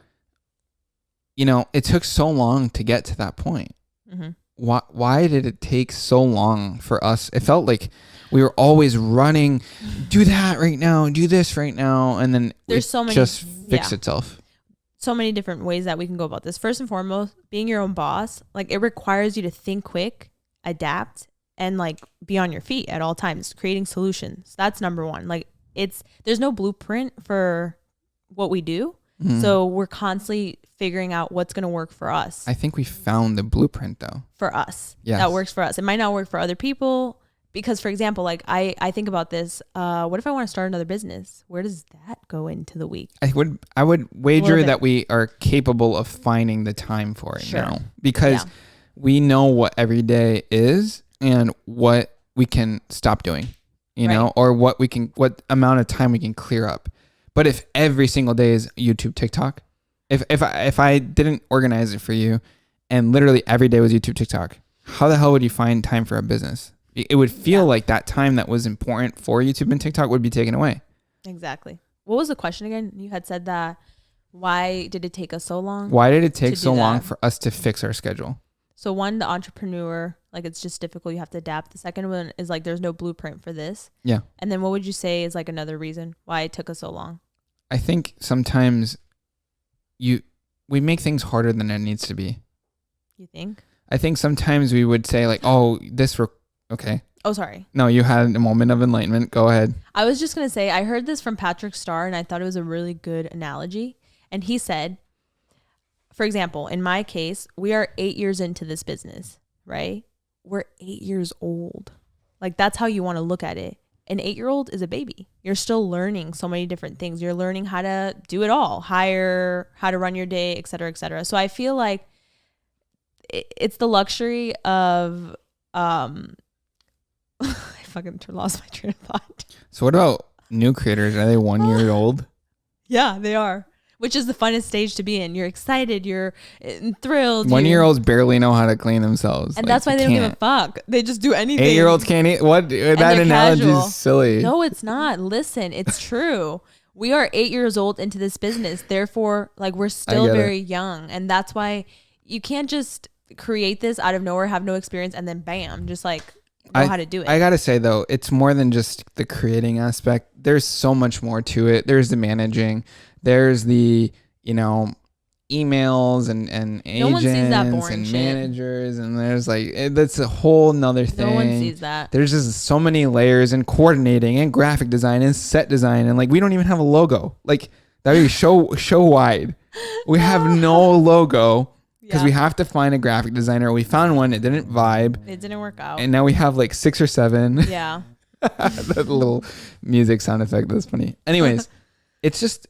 it took so long to get to that point. Mm-hmm. Why did it take so long for us? It felt like we were always running, do that right now, do this right now. And then
there's so many,
just fix itself.
So many different ways that we can go about this. First and foremost, being your own boss, like it requires you to think quick, adapt, and like be on your feet at all times, creating solutions. That's number one. Like there's no blueprint for what we do. Mm. So we're constantly figuring out what's going to work for us.
I think we found the blueprint though.
For us. Yes. That works for us. It might not work for other people because, for example, like I think about this. What if I want to start another business? Where does that go into the week?
I would wager that we are capable of finding the time for it now because we know what every day is and what we can stop doing, or what amount of time we can clear up. But if every single day is YouTube, TikTok, if I didn't organize it for you and literally every day was YouTube, TikTok, how the hell would you find time for a business? It would feel like that time that was important for YouTube and TikTok would be taken away.
Exactly. What was the question again? You had said that. Why did it take us so long?
Why did it take so long for us to fix our schedule?
So one, the entrepreneur, like it's just difficult. You have to adapt. The second one is like there's no blueprint for this. Yeah. And then what would you say is like another reason why it took us so long?
I think sometimes we make things harder than it needs to be.
You think?
I think sometimes we would say like, oh, okay.
Oh, sorry.
No, you had a moment of enlightenment. Go ahead.
I was just going to say, I heard this from Patrick Starr and I thought it was a really good analogy. And he said, for example, in my case, we are 8 years into this business, right? We're 8 years old. Like that's how you want to look at it. An 8-year-old is a baby. You're still learning so many different things. You're learning how to do it all, hire, how to run your day, et cetera, et cetera. So I feel like it's the luxury of, I fucking lost my train of thought.
So what about new creators? Are they 1 year old?
Yeah, they are. Which is the funnest stage to be in. You're excited. You're thrilled.
1 year olds barely know how to clean themselves.
And that's why they don't give a fuck. They just do anything.
8 year olds can't eat. What? That analogy is silly.
No, it's not. Listen, it's true. We are 8 years old into this business. Therefore, like we're still very young. And that's why you can't just create this out of nowhere, have no experience, and then bam, just like know how to do it.
I gotta say though, it's more than just the creating aspect. There's so much more to it. There's the managing. There's the, emails and agents and managers. And there's like, that's a whole nother thing.
No one sees that.
There's just so many layers and coordinating and graphic design and set design. And like, we don't even have a logo. Like that would be show wide. We have no logo because we have to find a graphic designer. We found one. It didn't vibe.
It didn't work out.
And now we have like 6 or 7.
Yeah.
That little music sound effect. That's funny. Anyways, it's just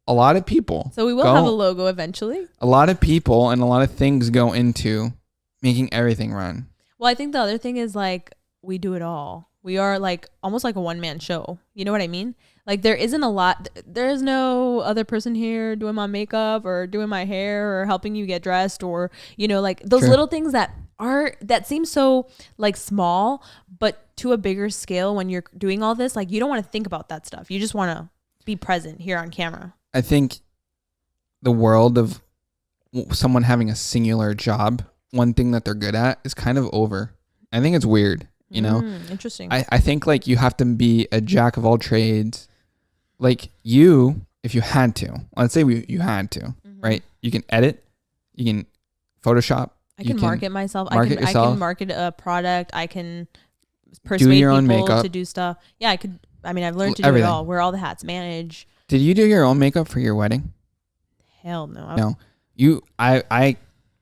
a lot of people.
So we will have a logo eventually.
A lot of people and a lot of things go into making everything run.
Well, I think the other thing is like we do it all. We are like almost like a one-man show. You know what I mean? Like there isn't a lot. There is no other person here doing my makeup or doing my hair or helping you get dressed or, like those little things that seem so like small, but to a bigger scale when you're doing all this, like you don't want to think about that stuff. You just want to be present here on camera.
I think the world of someone having a singular job, one thing that they're good at is kind of over. I think it's weird,
Interesting.
I think like you have to be a jack of all trades. Like if you had to, let's say you had to, right? You can edit, you can Photoshop.
I can market myself.
I can
market a product. I can persuade people to do stuff. Yeah, I could. I mean, I've learned to do it all. Wear all the hats, manage.
Did you do your own makeup for your wedding?
Hell no.
No. I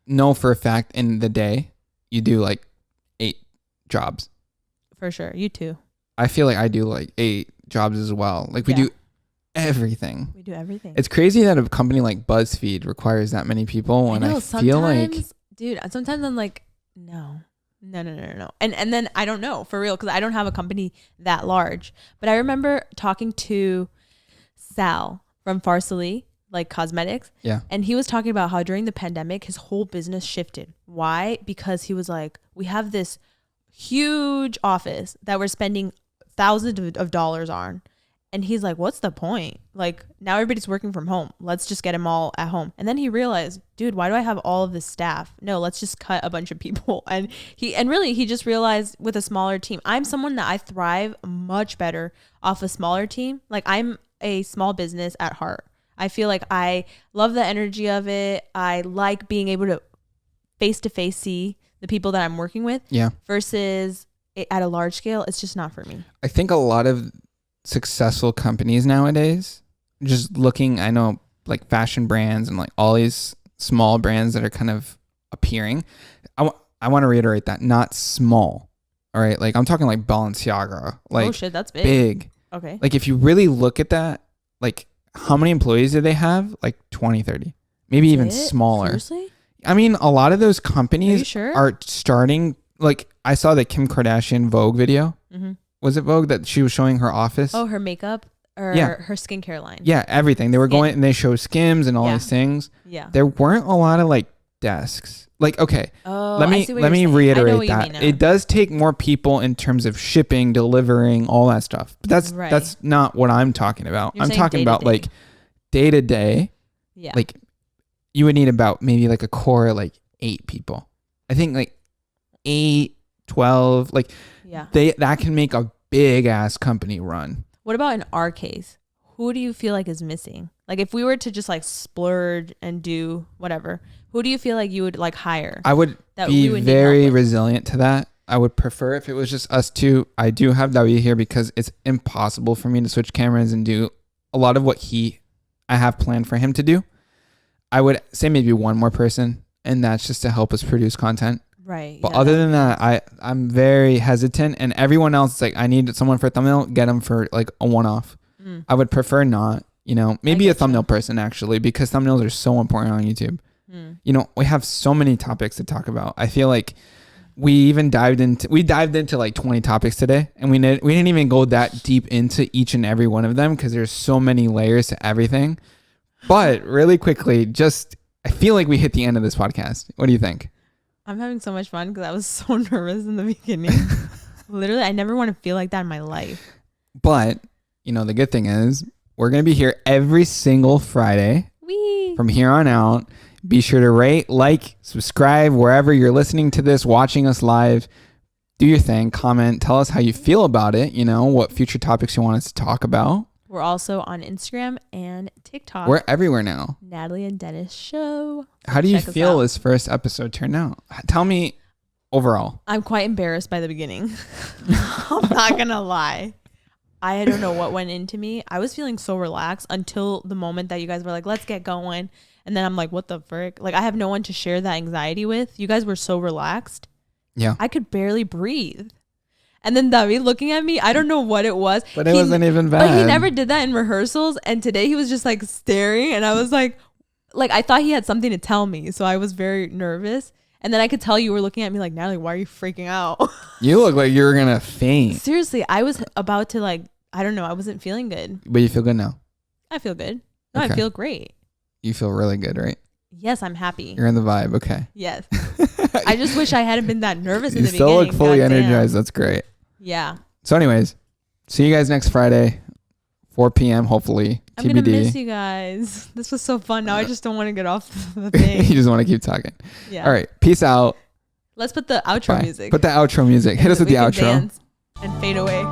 know for a fact in the day you do like 8 jobs.
For sure. You too.
I feel like I do like 8 jobs as well. Like we do everything.
We do everything.
It's crazy that a company like BuzzFeed requires that many people. And I feel like
Dude, sometimes I'm like, no. And then I don't know for real, because I don't have a company that large. But I remember talking to Sal from Farsali, like cosmetics.
Yeah.
And he was talking about how during the pandemic, his whole business shifted. Why? Because he was like, we have this huge office that we're spending thousands of dollars on. And he's like, what's the point? Like, now everybody's working from home. Let's just get them all at home. And then he realized, dude, why do I have all of this staff? No, let's just cut a bunch of people. And he just realized with a smaller team, I'm someone that I thrive much better off a smaller team. Like, I'm a small business at heart. I feel like I love the energy of it. I like being able to face-to-face see the people that I'm working with.
Yeah.
Versus at a large scale, it's just not for me.
I think a lot of successful companies nowadays, just looking, I know like fashion brands and like all these small brands that are kind of appearing. I want to reiterate that, not small. All right. Like I'm talking like Balenciaga. Like,
oh shit, that's big.
Big.
Okay.
Like if you really look at that, like how many employees do they have? Like 20, 30, maybe even smaller.
Seriously?
I mean, a lot of those companies are starting, like I saw the Kim Kardashian Vogue video. Mm-hmm. Was it Vogue that she was showing her office?
Oh, her makeup or her skincare line.
Yeah, everything. They were going and they show Skims and all these things.
Yeah.
There weren't a lot of like desks. Like, okay, let me reiterate that. It does take more people in terms of shipping, delivering, all that stuff. But that's not what I'm talking about. I'm talking about like day to day.
Yeah.
Like you would need about maybe like a core of like 8 people. I think like 8, 12, like that can make a big ass company run.
What about in our case? Who do you feel like is missing? Like if we were to just like splurge and do whatever, who do you feel like you would like hire?
I would be very resilient to that. I would prefer if it was just us two. I do have David here because it's impossible for me to switch cameras and do a lot of what I have planned for him to do. I would say maybe one more person, and that's just to help us produce content.
Right.
But other than that, I'm very hesitant, and everyone else is like, I need someone for a thumbnail, get them for like a one-off. I would prefer not, maybe a thumbnail person actually, because thumbnails are so important on YouTube. We have so many topics to talk about. I feel like we dived into like 20 topics today, and we didn't even go that deep into each and every one of them because there's so many layers to everything. But really quickly, I feel like we hit the end of this podcast. What do you think?
I'm having so much fun because I was so nervous in the beginning. Literally, I never want to feel like that in my life.
But, the good thing is we're going to be here every single Friday. From here on out. Be sure to rate, like, subscribe wherever you're listening to this, watching us live. Do your thing, comment, tell us how you feel about it, what future topics you want us to talk about.
We're also on Instagram and TikTok.
We're everywhere now.
Natalie and Dennis Show.
How do you feel this first episode turned out? Tell me overall.
I'm quite embarrassed by the beginning. I'm not going to lie. I don't know what went into me. I was feeling so relaxed until the moment that you guys were like, let's get going. And then I'm like, what the frick? Like, I have no one to share that anxiety with. You guys were so relaxed.
Yeah.
I could barely breathe. And then David looking at me, I don't know what it was.
But it wasn't even bad.
But he never did that in rehearsals. And today he was just like staring. And I was like I thought he had something to tell me. So I was very nervous. And then I could tell you were looking at me like, Natalie, why are you freaking out?
You look like you were going to faint.
Seriously, I was about to I don't know. I wasn't feeling good.
But you feel good now?
I feel good. No,
okay.
I feel great.
You feel really good, right?
Yes, I'm happy.
You're in the vibe. Okay.
Yes. I just wish I hadn't been that nervous in the beginning.
You still look fully energized. That's great.
Yeah.
So anyways, see you guys next Friday, 4 p.m. hopefully.
I'm going to miss you guys. This was so fun. Now I just don't want to get off the thing.
You just want to keep talking.
Yeah.
All right. Peace out.
Let's put the outro music.
Put the outro music. Hit us with the outro.
Dance and fade away.